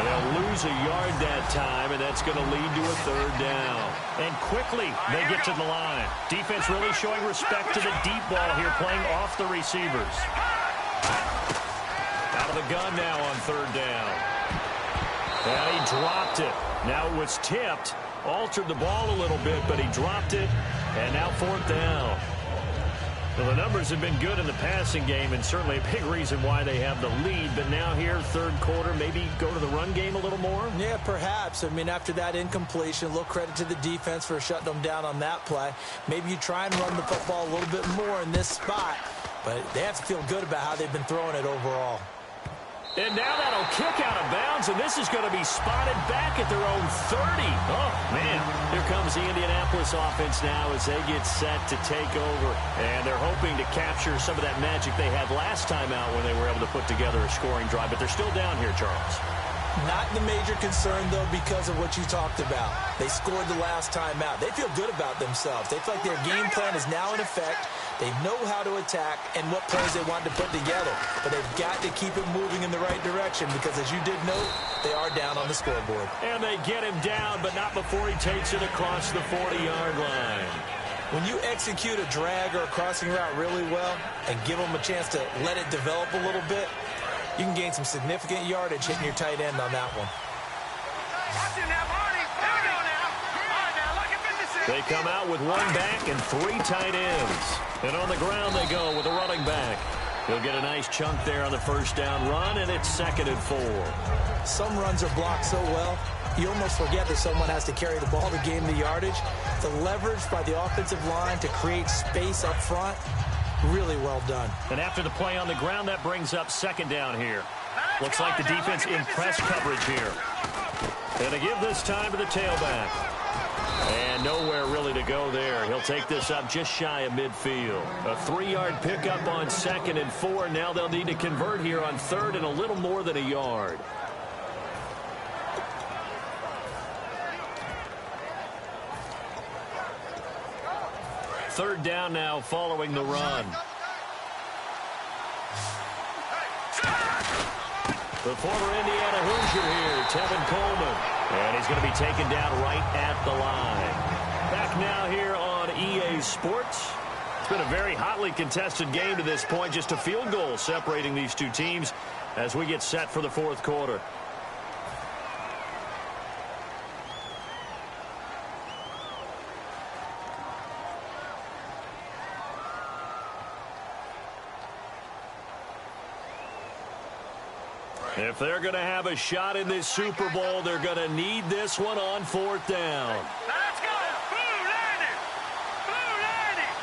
And they'll lose a yard that time, and that's going to lead to a third down. And quickly, they get to the line. Defense really showing respect to the deep ball here, playing off the receivers. Out of the gun now on third down. And he dropped it. Now it was tipped. Altered the ball a little bit, but he dropped it. And now fourth down. Well, the numbers have been good in the passing game, and certainly a big reason why they have the lead. But now here, third quarter, maybe go to the run game a little more? Yeah, perhaps. I mean, after that incompletion, a little credit to the defense for shutting them down on that play. Maybe you try and run the football a little bit more in this spot. But they have to feel good about how they've been throwing it overall. And now that'll kick out of bounds, and this is going to be spotted back at their own 30. Oh, man. Here comes the Indianapolis offense now as they get set to take over. And they're hoping to capture some of that magic they had last time out when they were able to put together a scoring drive. But they're still down here, Charles. Not the major concern, though, because of what you talked about. They scored the last time out. They feel good about themselves. They feel like their game plan is now in effect. They know how to attack and what plays they want to put together. But they've got to keep it moving in the right direction because, as you did note, they are down on the scoreboard. And they get him down, but not before he takes it across the 40-yard line. When you execute a drag or a crossing route really well and give them a chance to let it develop a little bit, you can gain some significant yardage hitting your tight end on that one. They come out with one back and three tight ends. And on the ground they go with a running back. He'll get a nice chunk there on the first down run, and it's 2nd and 4. Some runs are blocked so well, you almost forget that someone has to carry the ball to gain the yardage. The leverage by the offensive line to create space up front, really well done. And after the play on the ground, that brings up 2nd down here. Looks like the defense in press coverage here. And they give this time to the tailback. And nowhere really to go there. He'll take this up just shy of midfield. A 3-yard pickup on 2nd and 4. Now they'll need to convert here on 3rd and a little more than a yard. Third down now following the run. The former Indiana Hoosier here, Tevin Coleman. And he's going to be taken down right at the line. Back now here on EA Sports. It's been a very hotly contested game to this point. Just a field goal separating these two teams as we get set for the fourth quarter. If they're going to have a shot in this Super Bowl, they're going to need this one on 4th down. Let's go. Blue landing. Blue landing.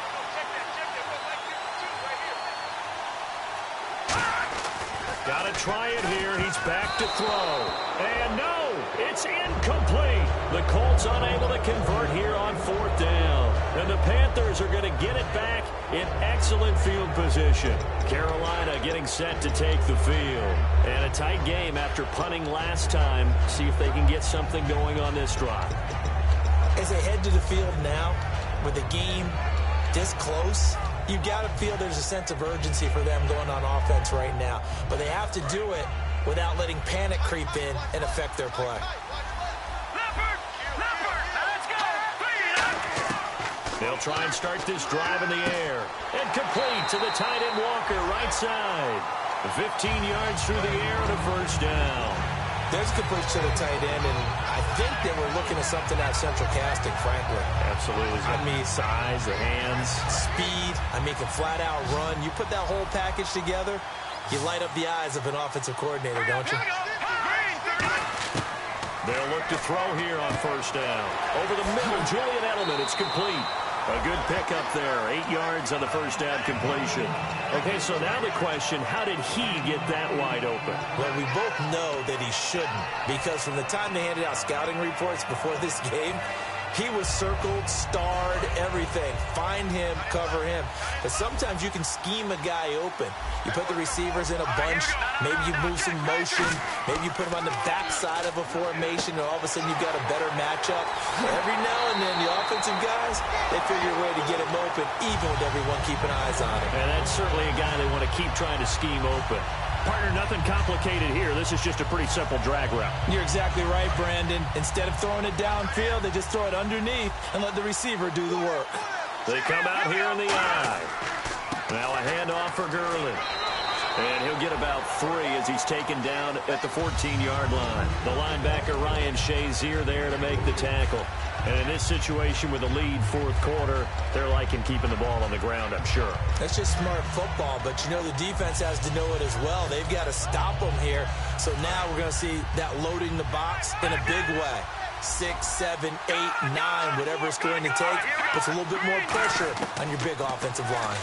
Got to try it here. He's back to throw. And no, it's incomplete. The Colts unable to convert here on 4th down. And the Panthers are going to get it back in excellent field position. Carolina getting set to take the field. And a tight game after punting last time. See if they can get something going on this drive. As they head to the field now, with the game this close, you got to feel there's a sense of urgency for them going on offense right now. But they have to do it without letting panic creep in and affect their play. They'll try and start this drive in the air. And complete to the tight end Walker, right side. 15 yards through the air and a first down. There's completion to the tight end, and I think they were looking at something out of central casting, frankly. Absolutely. I mean, size, the hands. Speed. I mean, can flat out run. You put that whole package together, you light up the eyes of an offensive coordinator, don't you? They'll look to throw here on first down. Over the middle, Julian Edelman. It's complete. A good pickup there. 8 yards on the first down completion. Okay, so now the question, how did he get that wide open? Well, we both know that he shouldn't, because from the time they handed out scouting reports before this game, he was circled, starred, everything. Find him, cover him. But sometimes you can scheme a guy open. You put the receivers in a bunch. Maybe you move some motion. Maybe you put them on the backside of a formation, and all of a sudden you've got a better matchup. Every now and then, the offensive guys, they figure a way to get him open, even with everyone keeping eyes on him. And that's certainly a guy they want to keep trying to scheme open. Partner, nothing complicated here. This is just a pretty simple drag route. You're exactly right, Brandon. Instead of throwing it downfield, they just throw it underneath and let the receiver do the work. They come out here in the eye. Now a handoff for Gurley. And he'll get about 3 as he's taken down at the 14-yard line. The linebacker, Ryan Shazier, there to make the tackle. And in this situation with a lead 4th quarter, they're liking keeping the ball on the ground, I'm sure. That's just smart football, but you know the defense has to know it as well. They've got to stop them here. So now we're going to see that loading the box in a big way. 6, 7, 8, 9, whatever it's going to take, puts a little bit more pressure on your big offensive line.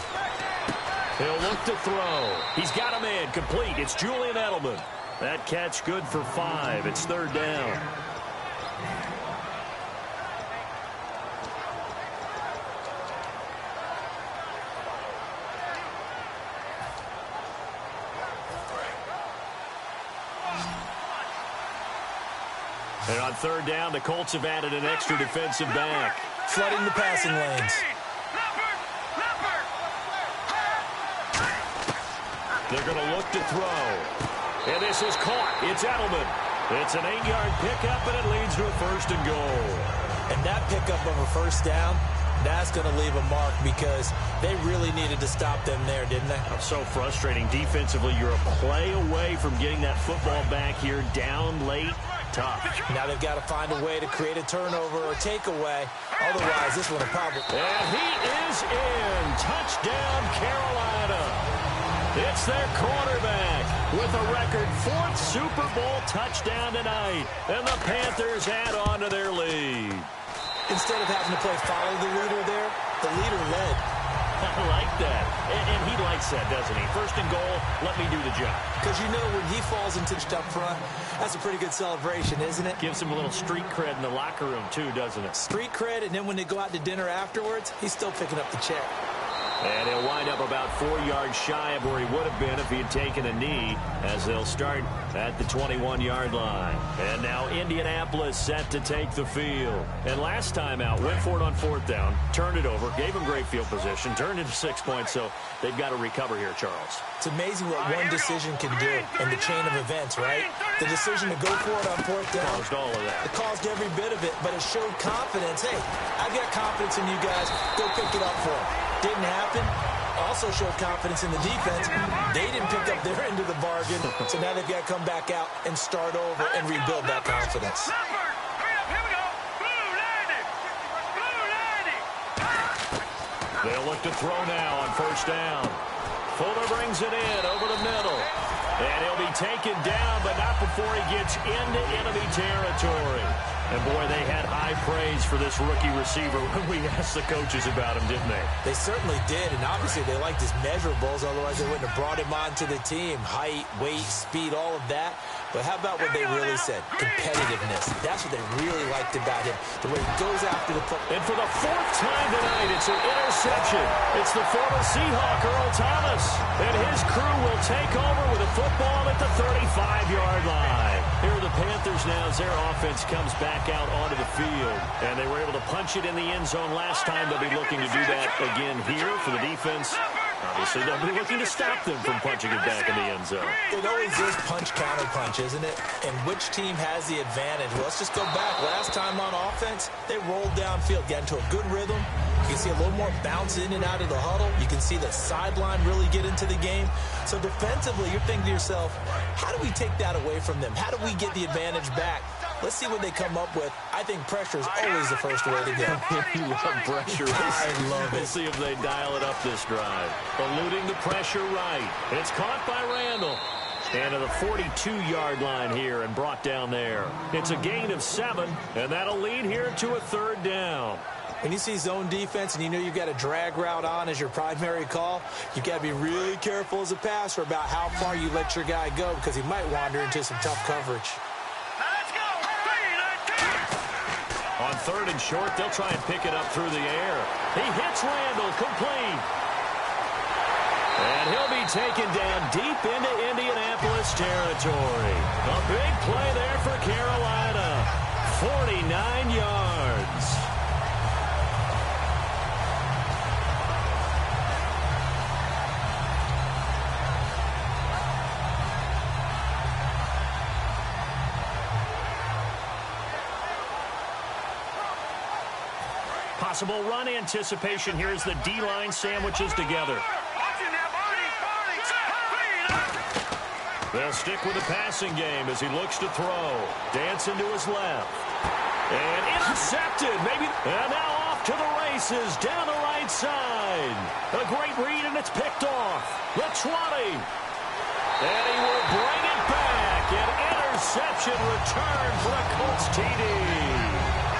He'll look to throw. He's got a man complete. It's Julian Edelman. That catch good for 5. It's 3rd down. And on 3rd down, the Colts have added an extra defensive back. Flooding the passing lanes. They're going to look to throw. And this is caught. It's Edelman. It's an 8-yard pickup, and it leads to a 1st and goal. And that pickup of a 1st down, that's going to leave a mark because they really needed to stop them there, didn't they? So frustrating. Defensively, you're a play away from getting that football back here down late. Tough. Now they've got to find a way to create a turnover or takeaway. Otherwise, this one will probably... And he is in. Touchdown, Carolina. It's their quarterback with a record 4th Super Bowl touchdown tonight. And the Panthers add on to their lead. Instead of having to play follow the leader there, the leader led. I like that. And he likes that, doesn't he? 1st and goal, let me do the job. Because you know when he falls into the up front, that's a pretty good celebration, isn't it? Gives him a little street cred in the locker room, too, doesn't it? Street cred, and then when they go out to dinner afterwards, he's still picking up the check. And he'll wind up about 4 yards shy of where he would have been if he had taken a knee, as they'll start at the 21-yard line. And now Indianapolis set to take the field. And last time out, went for it on 4th down, turned it over, gave him great field position, turned into 6 points, so they've got to recover here, Charles. It's amazing what one decision can do in the chain of events, right? The decision to go for it on 4th down. Caused all of that. It caused every bit of it, but it showed confidence. Hey, I've got confidence in you guys. Go pick it up for them. Didn't happen. Also showed confidence in the defense. They didn't pick up their end of the bargain, so now they've got to come back out and start over and rebuild that confidence. They'll look to throw now on 1st down. Fuller brings it in over the middle. And he'll be taken down, but not before he gets into enemy territory. And, boy, they had high praise for this rookie receiver when we asked the coaches about him, didn't they? They certainly did, and obviously they liked his measurables, otherwise they wouldn't have brought him onto the team. Height, weight, speed, all of that. But how about what they really said? Competitiveness. That's what they really liked about him, the way he goes after the foot. And for the fourth time tonight, it's an interception. It's the former Seahawk, Earl Thomas. And his crew will take over with a football at the 35-yard line. Here are the Panthers now as their offense comes back out onto the field. And they were able to punch it in the end zone last time. They'll be looking to do that again here for the defense. Obviously, they'll be looking to stop them from punching it back in the end zone. It always is punch-counter-punch, isn't it? And which team has the advantage? Well, let's just go back. Last time on offense, they rolled downfield, got into a good rhythm. You can see a little more bounce in and out of the huddle. You can see the sideline really get into the game. So defensively, you're thinking to yourself, how do we take that away from them? How do we get the advantage back? Let's see what they come up with. I think pressure is always the first way to go. You love pressure. I love it. We'll see if they dial it up this drive. Eluding the pressure right. It's caught by Randall. And to the 42-yard line here and brought down there. It's a gain of 7, and that'll lead here to a third down. When you see zone defense and you know you've got a drag route on as your primary call, you've got to be really careful as a passer about how far you let your guy go because he might wander into some tough coverage. Let's go. 3, 2. On third and short, they'll try and pick it up through the air. He hits Randall, complete. And he'll be taken down deep into Indianapolis territory. A big play there for Carolina. 49 yards. Possible run anticipation here as the D-line sandwiches together. They'll stick with the passing game as he looks to throw. Dancing to his left. And intercepted. Maybe. And now off to the races down the right side. A great read, and it's picked off. The 20. And he will bring it back. An interception return for a Colts TD.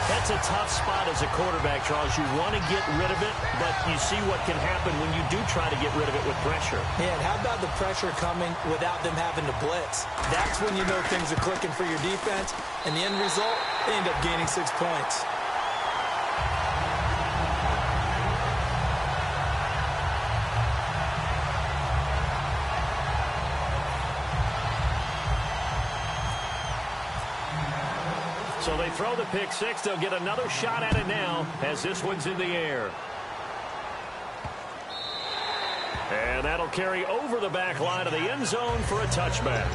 That's a tough spot as a quarterback, Charles. You want to get rid of it, but you see what can happen when you do try to get rid of it with pressure. Yeah, and how about the pressure coming without them having to blitz? That's when you know things are clicking for your defense, and the end result, they end up gaining 6 points. So they throw the pick six. They'll get another shot at it now as this one's in the air. And that'll carry over the back line of the end zone for a touchback.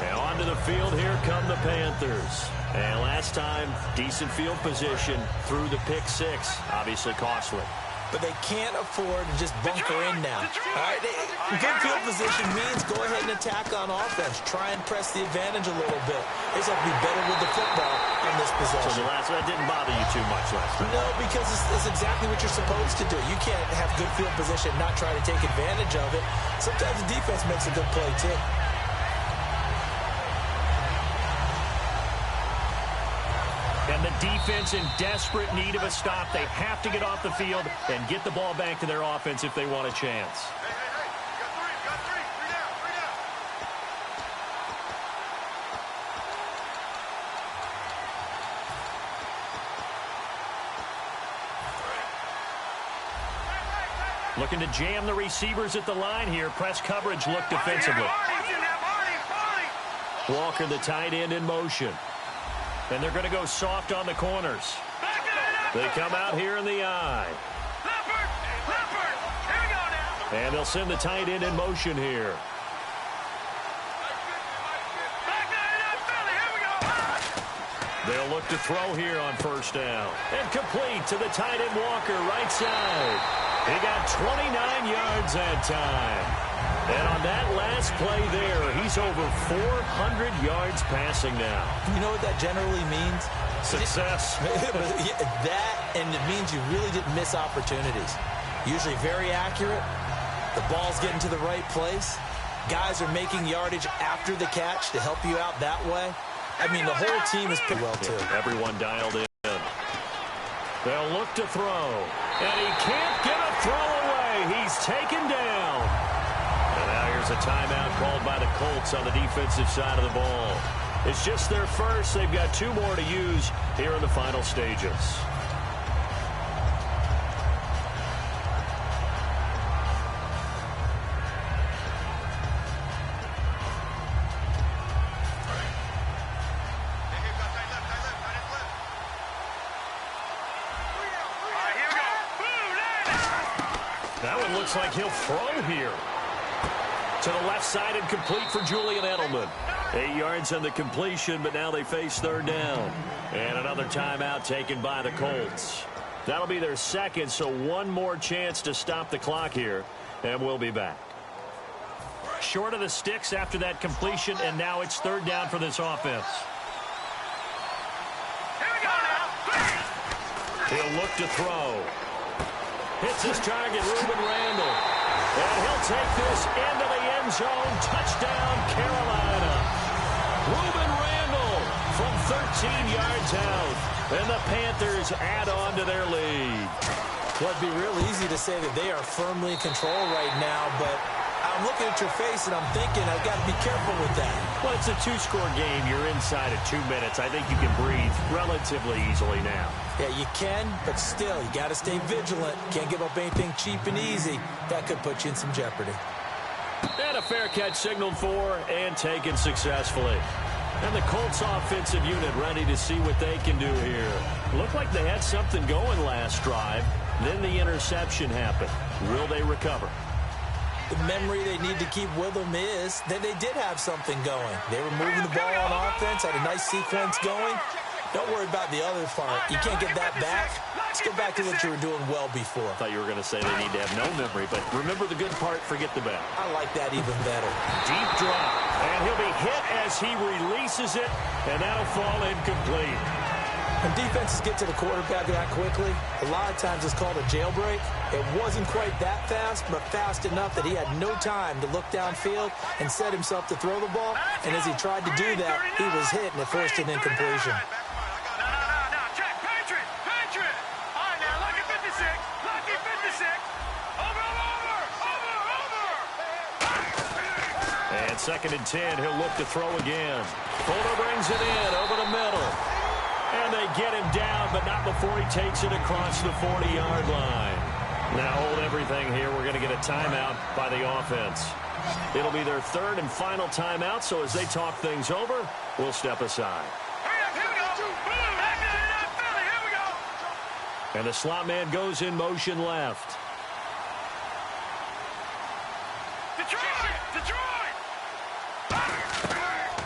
And onto the field, here come the Panthers. And last time, decent field position through the pick six. Obviously costly. But they can't afford to just bunker in now. All right, good field position means go ahead and attack on offense. Try and press the advantage a little bit. They just have to be better with the football on this possession. So that didn't bother you too much last time? No, because it's exactly what you're supposed to do. You can't have good field position and not try to take advantage of it. Sometimes the defense makes a good play, too. And the defense in desperate need of a stop. They have to get off the field and get the ball back to their offense if they want a chance. Hey, got three. 3 down. Looking to jam the receivers at the line here. Press coverage look defensively. Walker, the tight end, in motion. And they're going to go soft on the corners. They come out here in the eye. And they'll send the tight end in motion here. They'll look to throw here on first down. And complete to the tight end Walker, right side. He got 29 yards that time. And on that last play there, he's over 400 yards passing now. You know what that generally means? Success. That, and it means you really didn't miss opportunities. Usually very accurate. The ball's getting to the right place. guys are making yardage after the catch to help you out that way. I mean, the whole team is pretty well, too. Everyone dialed in. They'll look to throw. And he can't get a throw away. He's taken down. And now here's a timeout called by the Colts on the defensive side of the ball. It's just their first. They've got 2 more to use here in the final stages. That one looks like he'll throw here. To the left side and complete for Julian Edelman. 8 yards on the completion, but now they face 3rd down. And another timeout taken by the Colts. That'll be their second, so one more chance to stop the clock here, and we'll be back. Short of the sticks after that completion, and now it's 3rd down for this offense. Here we go now. He'll look to throw. Hits his target, Ruben Randle. And he'll take this into the end zone. Touchdown, Carolina. Ruben Randle from 13 yards out. And the Panthers add on to their lead. Well, it'd be real easy to say that they are firmly in control right now, but I'm looking at your face and I'm thinking I've got to be careful with that. Well, it's a 2-score game. You're inside of 2 minutes. I think you can breathe relatively easily now. Yeah, you can, but still, you got to stay vigilant. Can't give up anything cheap and easy. That could put you in some jeopardy. And a fair catch signaled for and taken successfully. And the Colts offensive unit ready to see what they can do here. Looked like they had something going last drive. Then the interception happened. Will they recover? The memory they need to keep with them is that they did have something going. They were moving the ball on offense, had a nice sequence going. Don't worry about the other part. You can't get that back. Let's go back to what you were doing well before. I thought you were going to say they need to have no memory, but remember the good part, forget the bad. I like that even better. Deep drop, and he'll be hit as he releases it, and that'll fall incomplete. When defenses get to the quarterback that quickly, a lot of times it's called a jailbreak. It wasn't quite that fast, but fast enough that he had no time to look downfield and set himself to throw the ball. And as he tried to do that, he was hit and it forced an incompletion. No, check. Patriot. All right, now, lucky 56. Lucky 56. Over. And 2nd and 10, he'll look to throw again. Fuller brings it in over the middle. And they get him down, but not before he takes it across the 40-yard line. Now hold everything here. We're going to get a timeout by the offense. It'll be their 3rd and final timeout, so as they talk things over, we'll step aside. Here we go. Here we go. And the slot man goes in motion left. Detroit.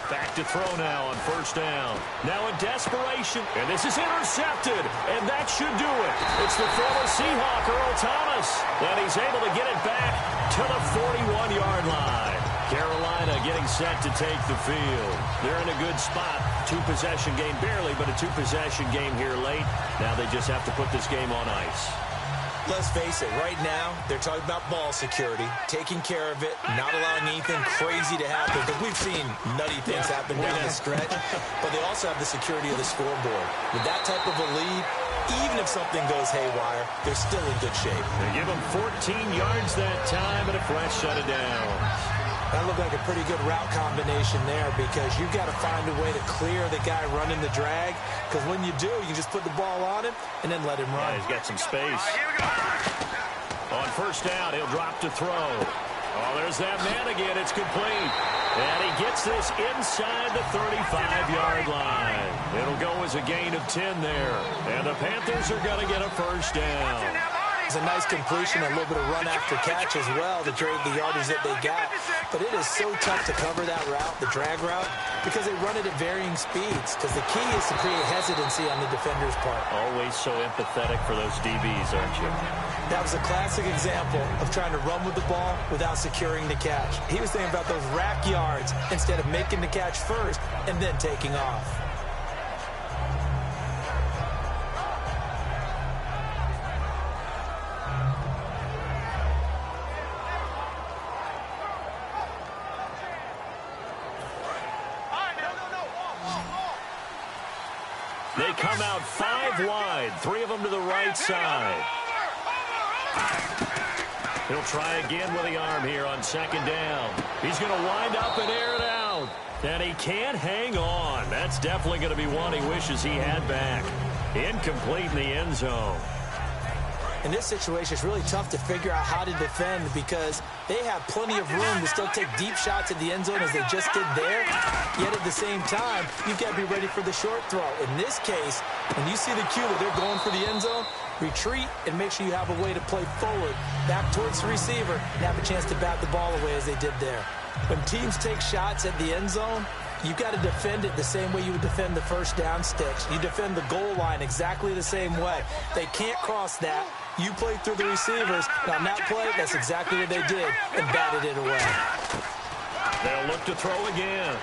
Back to throw now on 1st down. Now in desperation, and this is intercepted, and that should do it. It's the former Seahawk, Earl Thomas, and he's able to get it back to the 41-yard line. Carolina getting set to take the field. They're in a good spot. 2-possession game, barely, but a 2-possession game here late. Now they just have to put this game on ice. Let's face it, right now, they're talking about ball security, taking care of it, not allowing anything crazy to happen, because we've seen nutty things happen down the stretch, but they also have the security of the scoreboard. With that type of a lead, even if something goes haywire, they're still in good shape. They give them 14 yards that time and a fresh set of downs. That looked like a pretty good route combination there because you've got to find a way to clear the guy running the drag, because when you do, you just put the ball on him and then let him run. Yeah, he's got some space. Here we go. On 1st down, he'll drop to throw. Oh, there's that man again. It's complete. And he gets this inside the 35-yard line. It'll go as a gain of 10 there. And the Panthers are going to get a 1st down. It's a nice completion, a little bit of run after catch as well to trade the yardage that they got. But it is so tough to cover that route, the drag route, because they run it at varying speeds. Because the key is to create hesitancy on the defender's part. Always so empathetic for those DBs, aren't you? That was a classic example of trying to run with the ball without securing the catch. He was thinking about those rack yards instead of making the catch first and then taking off. come out 5 wide, 3 of them to the right side. He'll try again with the arm here on 2nd down. He's going to wind up and air it out. And he can't hang on. That's definitely going to be one he wishes he had back. Incomplete in the end zone. In this situation, it's really tough to figure out how to defend because they have plenty of room to still take deep shots at the end zone as they just did there. Yet at the same time, you've got to be ready for the short throw. In this case, when you see the cue that they're going for the end zone, retreat and make sure you have a way to play forward, back towards the receiver, and have a chance to bat the ball away as they did there. When teams take shots at the end zone, you've got to defend it the same way you would defend the first down sticks. You defend the goal line exactly the same way. They can't cross that. You play through the receivers. And on that play, that's exactly what they did and batted it away. They'll look to throw again.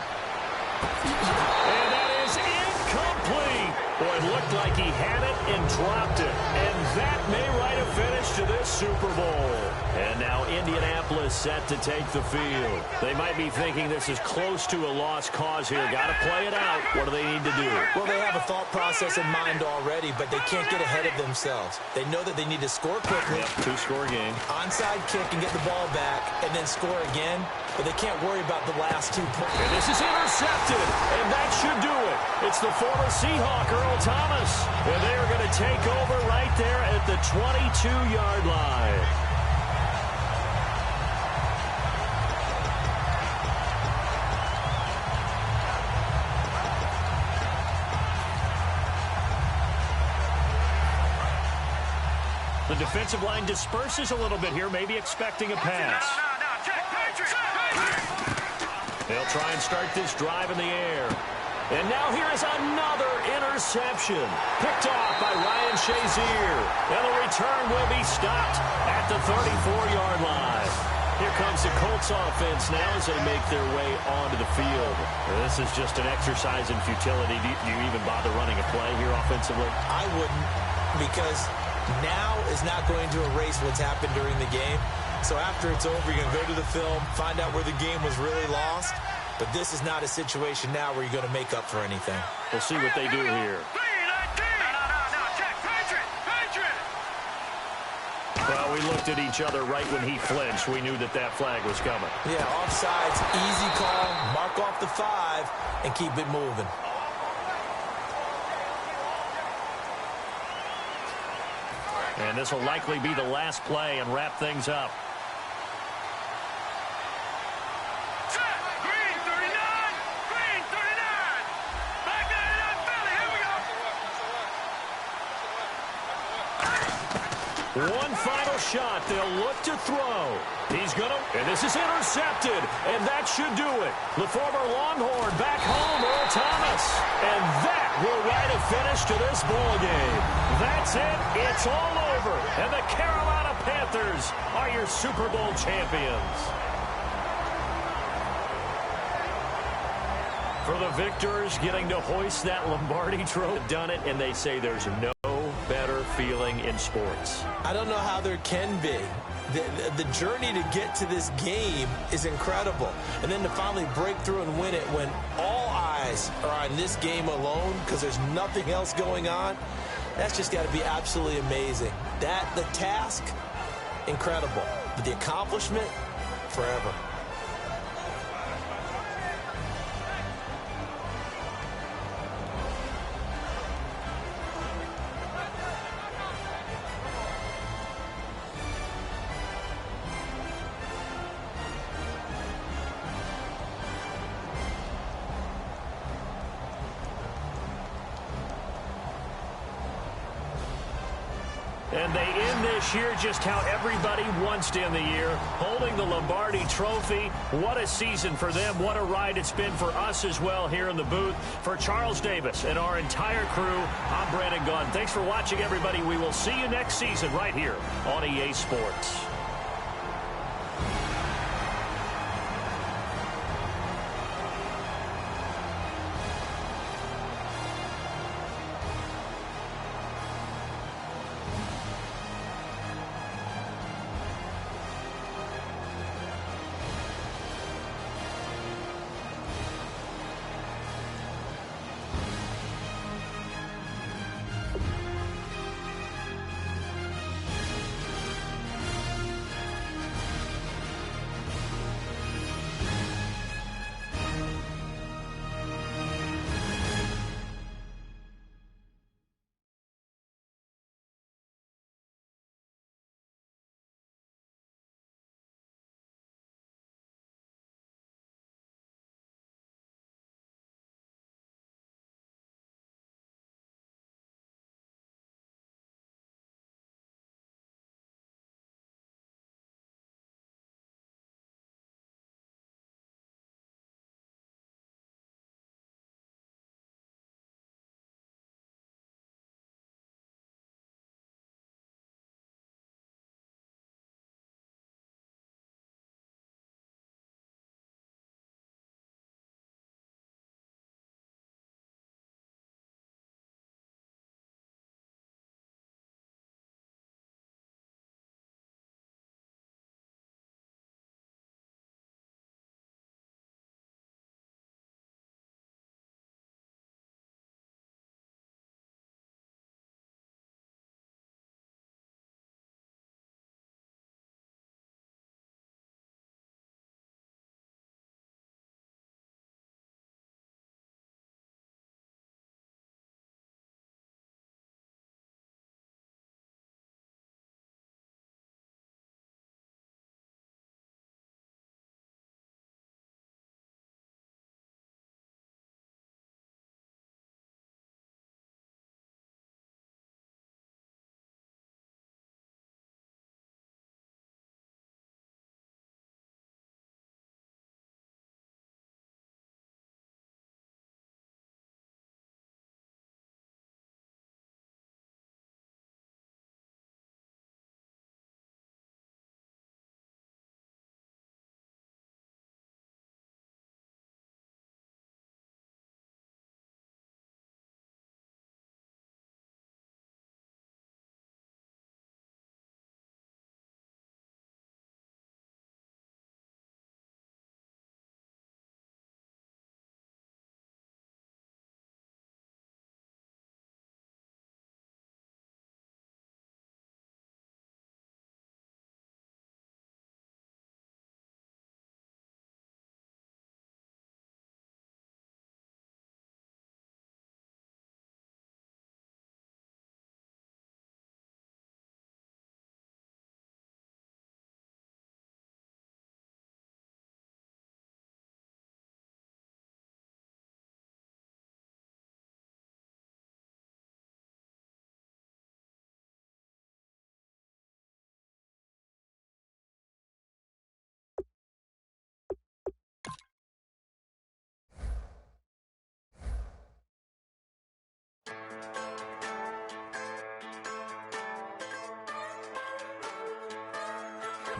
And that is incomplete. Boy, it looked like he had it and dropped it. And that may write a finish to this Super Bowl. And now Indianapolis set to take the field. They might be thinking this is close to a lost cause here. Got to play it out. What do they need to do? Well, they have a thought process in mind already, but they can't get ahead of themselves. They know that they need to score quickly. Yep, 2-score game. Onside kick and get the ball back and then score again. But they can't worry about the last 2 points. And this is intercepted, and that should do it. It's the former Seahawk, Earl Thomas. And they are going to take over right there at the 22-yard line. The defensive line disperses a little bit here, maybe expecting a pass. They'll try and start this drive in the air. And now here is another interception. Picked off by Ryan Shazier. And the return will be stopped at the 34-yard line. Here comes the Colts offense now as they make their way onto the field. This is just an exercise in futility. Do you even bother running a play here offensively? I wouldn't, because now is not going to erase what's happened during the game. So after it's over, you're going to go to the film, find out where the game was really lost. But this is not a situation now where you're going to make up for anything. We'll see what they do here. Well, we looked at each other right when he flinched. We knew that that flag was coming. Yeah, offsides, easy call, mark off the 5, and keep it moving. And this will likely be the last play and wrap things up. One final shot. They'll look to throw. He's going to, and this is intercepted, and that should do it. The former Longhorn back home, Earl Thomas. And that will write a finish to this ball game. That's it. It's all over. And the Carolina Panthers are your Super Bowl champions. For the victors, getting to hoist that Lombardi trophy, done it, and they say there's no better feeling in sports. I don't know how there can be. The journey to get to this game is incredible. And then to finally break through and win it when all eyes are on this game alone because there's nothing else going on, that's just got to be absolutely amazing. The task, incredible. But the accomplishment, forever. And they end this year just how everybody wants to end the year, holding the Lombardi Trophy. What a season for them. What a ride it's been for us as well here in the booth. For Charles Davis and our entire crew, I'm Brandon Gaudin. Thanks for watching, everybody. We will see you next season right here on EA Sports.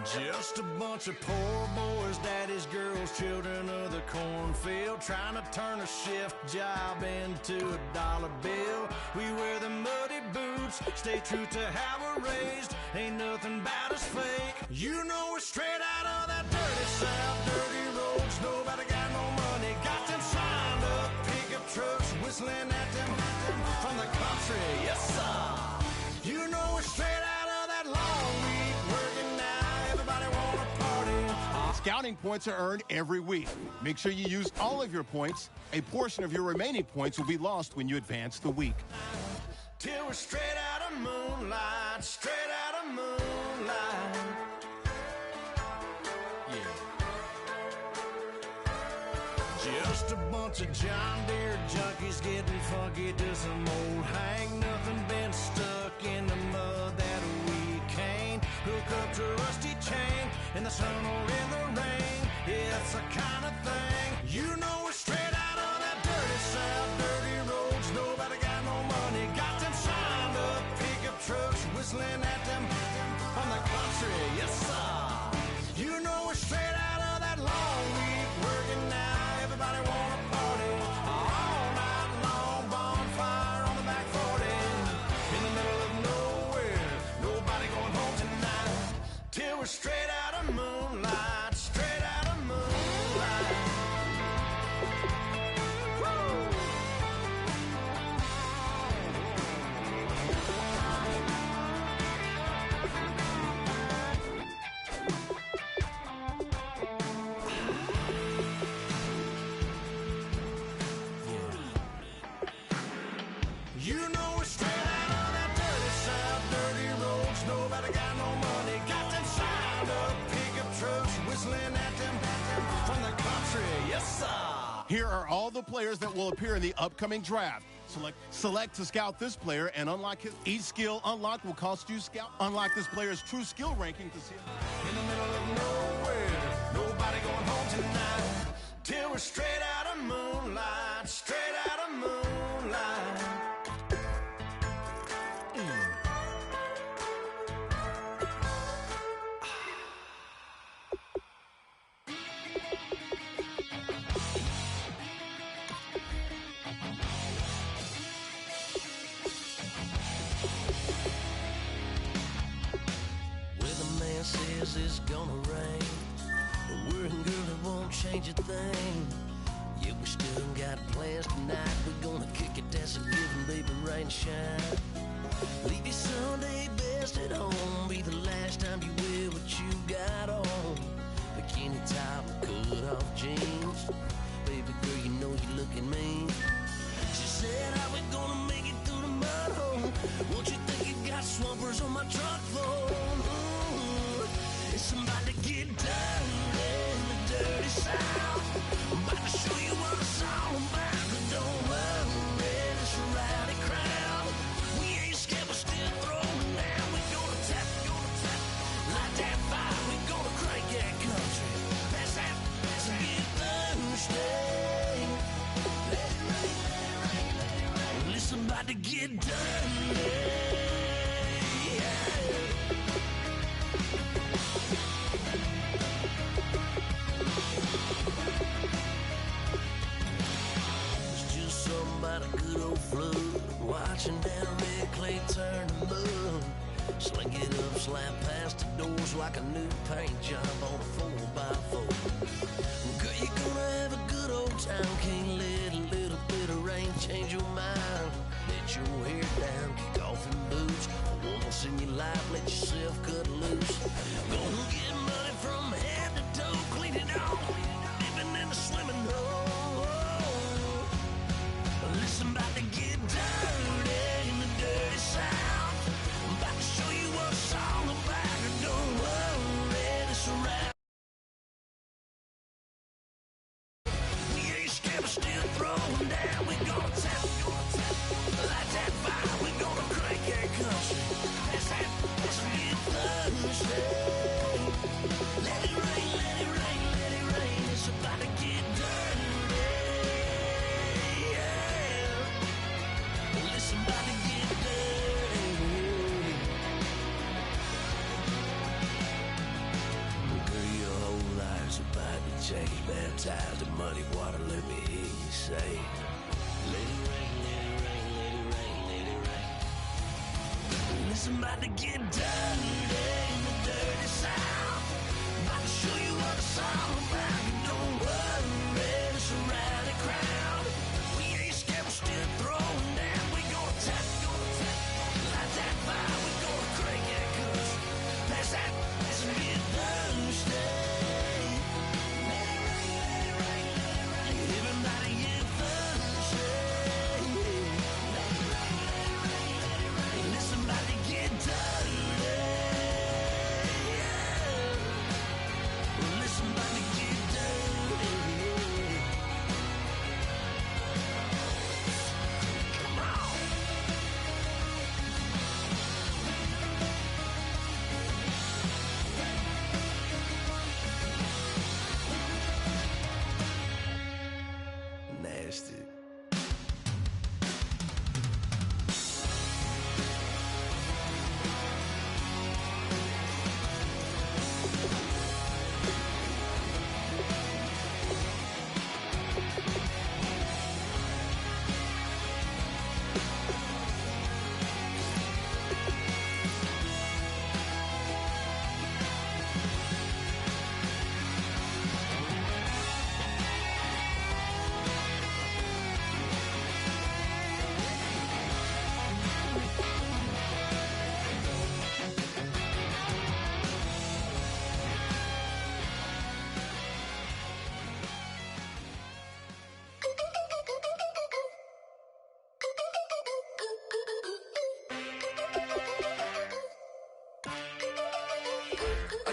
Just a bunch of poor boys, daddies, girls, children of the cornfield, trying to turn a shift job into a dollar bill. We wear the muddy boots, stay true to how we're raised. Ain't nothing about us fake. You know we're straight out of that dirty South, dirty roads. Nobody got no money, got them signed up pickup trucks, whistling at them from the country. Yes, sir. You know we're straight out of that long week, working now. Everybody wanna party. Scouting points are earned every week. Make sure you use all of your points. A portion of your remaining points will be lost when you advance the week. Till we're straight out of moonlight, straight out of moonlight. Yeah. Just a bunch of John Deere junkies getting funky to some old hang. Nothing been stuck in the mud that we can't hook up to a rusty chain in the sun or in the rain. Yeah, it's the kind of thing. You know we're straight out of that dirty South, dirty roads. Nobody got no money, got them signed up pickup trucks, whistling at them from the country. Yes, sir. You know we're straight out of that long week, working now. Everybody wanna party all night long. Bonfire on the back 40 in the middle of nowhere. Nobody going home tonight till we're straight out of moonlight, straight out of moonlight. Woo! You know we're straight out of that dirty South, dirty roads. Nobody got no money, got them signed up pickup trucks, whistling at them from the country. Yes, sir. Here are all the players that will appear in the upcoming draft. Select to scout this player and unlock his. Each skill unlocked will cost you scout. Unlock this player's true skill ranking to see. In the middle of nowhere, nobody going home tonight till we're straight out of moonlight, straight out of moonlight. Weatherman says it's gonna rain, but we're in girl, it won't change a thing. Yeah, we still got plans tonight. We're gonna kick it, that's a given, baby, rain and shine. Leave your Sunday best at home, be the last time you wear what you got on. Bikini top and cut off jeans. Baby girl, you know you looking mean. She said, how we gonna make it through the mud hole? Won't you think you got swampers on my truck floor? Ooh, it's about to get dirty in the dirty South. I'm about to show you what it's all about. But don't worry, it's a rowdy crowd. We ain't scared, we're still throwing down. We gonna tap, light that fire. We gonna crank that country. Pass that, get Thursday. Let it rain, let it rain, let it rain. Listen, about to get dirty. It's just something about a good old flood, watching down red clay turn to mud. Sling it up, slap past the doors like a new paint job on a 4x4. Girl, you're gonna have a good old time. Can't let a little bit of rain change your mind. Let your hair down, kick off your boots. Once in your life, let yourself cut loose. Gonna get money from head to toe, clean it off. Living in a swimming hole. Listen, about to get dirty in the dirty South. I'm about to show you what it's all about. Don't worry, it's a wrap. We ain't scared, we're still throwing down. We gonna tap, light that fire. We gonna crank that country. That's that, let's get Thursday. Let it rain, let it rain, let it rain. It's about to get dirty. Yeah. Listen, about to get dirty. take us baptized in muddy water. Let me hear you say, let it rain, let it rain, let it rain, let it rain. Listen, about to get dirty in the dirty South. About to show you what it's all about. Don't worry, it's a rowdy crowd. We ain't scared, we're still throwing down. We gonna tap, light that fire. We gonna crank that cuss. That's that, let's get thirsty. Let it rain, let it rain, let it rain. Everybody get thirsty. Let it rain, let it rain, let it rain. Listen, about to get dirty. Listen, about to get dirty. Come on. Nasty.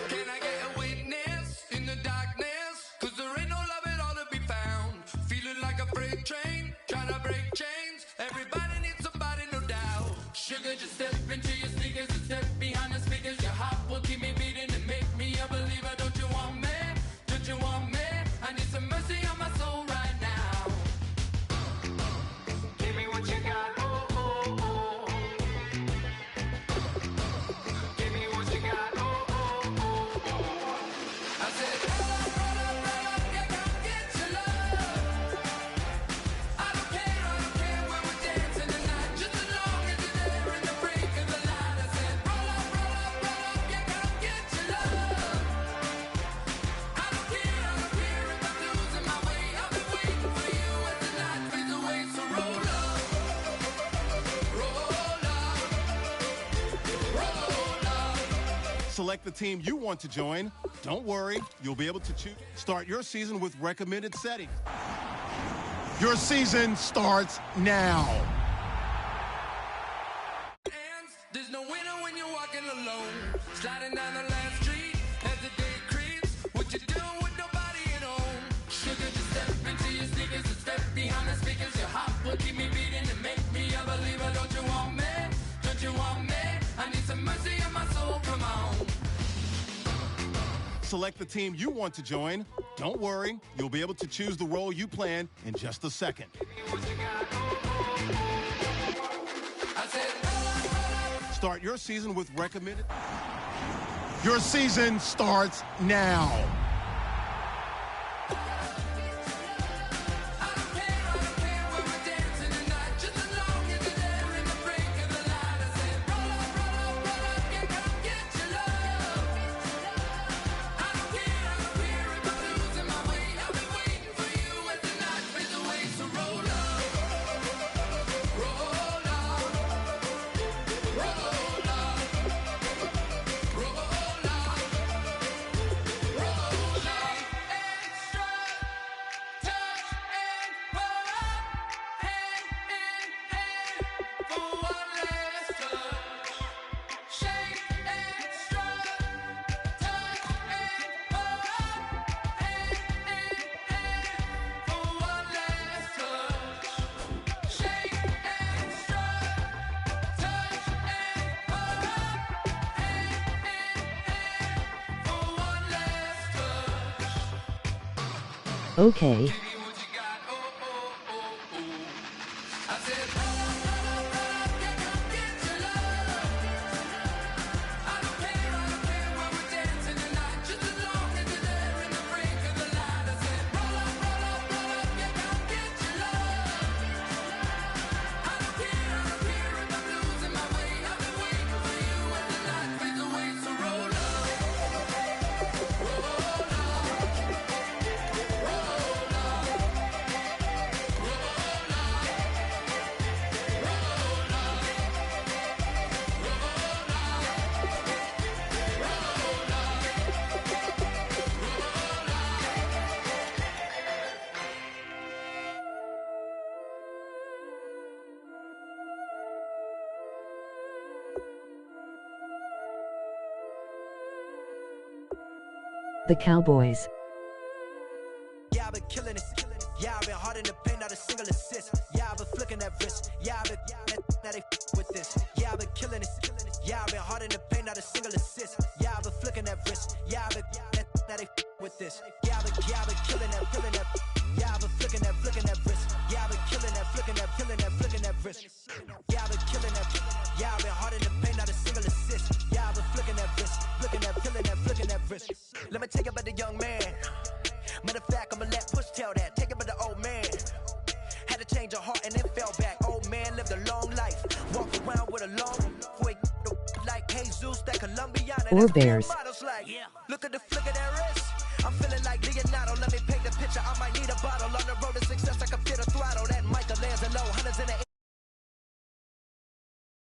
Can I get a witness in the darkness? 'Cause there ain't no love at all to be found. Feeling like a freight train, trying to break chains. Everybody needs somebody, no doubt. Sugar, just step into your sneakers and step behind the speakers. Your heart will keep me beating and make me a believer. Don't you want me? Don't you want me? I need some mercy on my soul right now. Give me what you got, oh, oh, oh. Give me what you got, oh, oh, oh, oh. I said, roll up, yeah, come get your love. I don't care when we're dancing tonight. Just as long as you're there in the break of the light. I said, roll up, yeah, come get your love. I don't care if I'm losing my way. I'll be waiting for you as the night fades away. So roll up, roll up. Select the team you want to join. Don't worry, you'll be able to choose. Start your season with recommended settings. Your season starts now. Hands, there's no winner when you're walking alone. Sliding down the last street as the day creeps. What you doing with nobody at home? Sugar, just step into your sneakers and step behind the speakers. Your heart will keep me beating and make me a believer. Don't you want me? Don't you want me? I need some mercy on my soul. Come on. Select the team you want to join. Don't worry, you'll be able to choose the role you plan in just a second. I said, roll up. Start your season with recommended. Your season starts now. I don't care when we're dancing tonight. Just as long as you're there in the break of the light. I said, roll up, yeah, come get your love. I don't care if I'm losing my way. I'll be waiting for you as the night fades away. So roll up, roll up, roll up, roll up, roll up. Extra touch and pull up, hand in hand for one last touch. Shake extra touch and pull up, hand in hand for one last touch. Shake extra touch and pull up, hand in hand for one last touch. Okay. Give me what you got, oh, oh, oh, oh. I said, roll up, yeah, come get your love. I don't care when we're dancing tonight. Just as long as you're there in the break of the light. I the Cowboys. Yeah, I've been killing it. Yeah, I've been hard in the paint, not a single assist. Yeah, I've been flicking that wrist. Yeah, I've been now they with this. Yeah, I've been killing it. Yeah, I've been hard in the paint, not a single assist. Yeah, I've been flicking that wrist. Yeah, I've been now they with this. Yeah, I've been killing that. Yeah, I've been flicking that wrist. Yeah, I've been killing that, flicking that wrist. Yeah, I've been killing that. Yeah, I've been hard in the paint, not a single assist. Yeah, I've been flicking that wrist, flicking that wrist. Let me tell you about the young man. Matter of fact, I'ma let Push tell that. Take it about the old man. Had to change her heart and then fell back. Old man lived a long life. Walked around with a long boy like Jesus, that Colombiana. Or Bears. Like, look at the flick of that wrist. I'm feeling like Leonardo. Let me paint the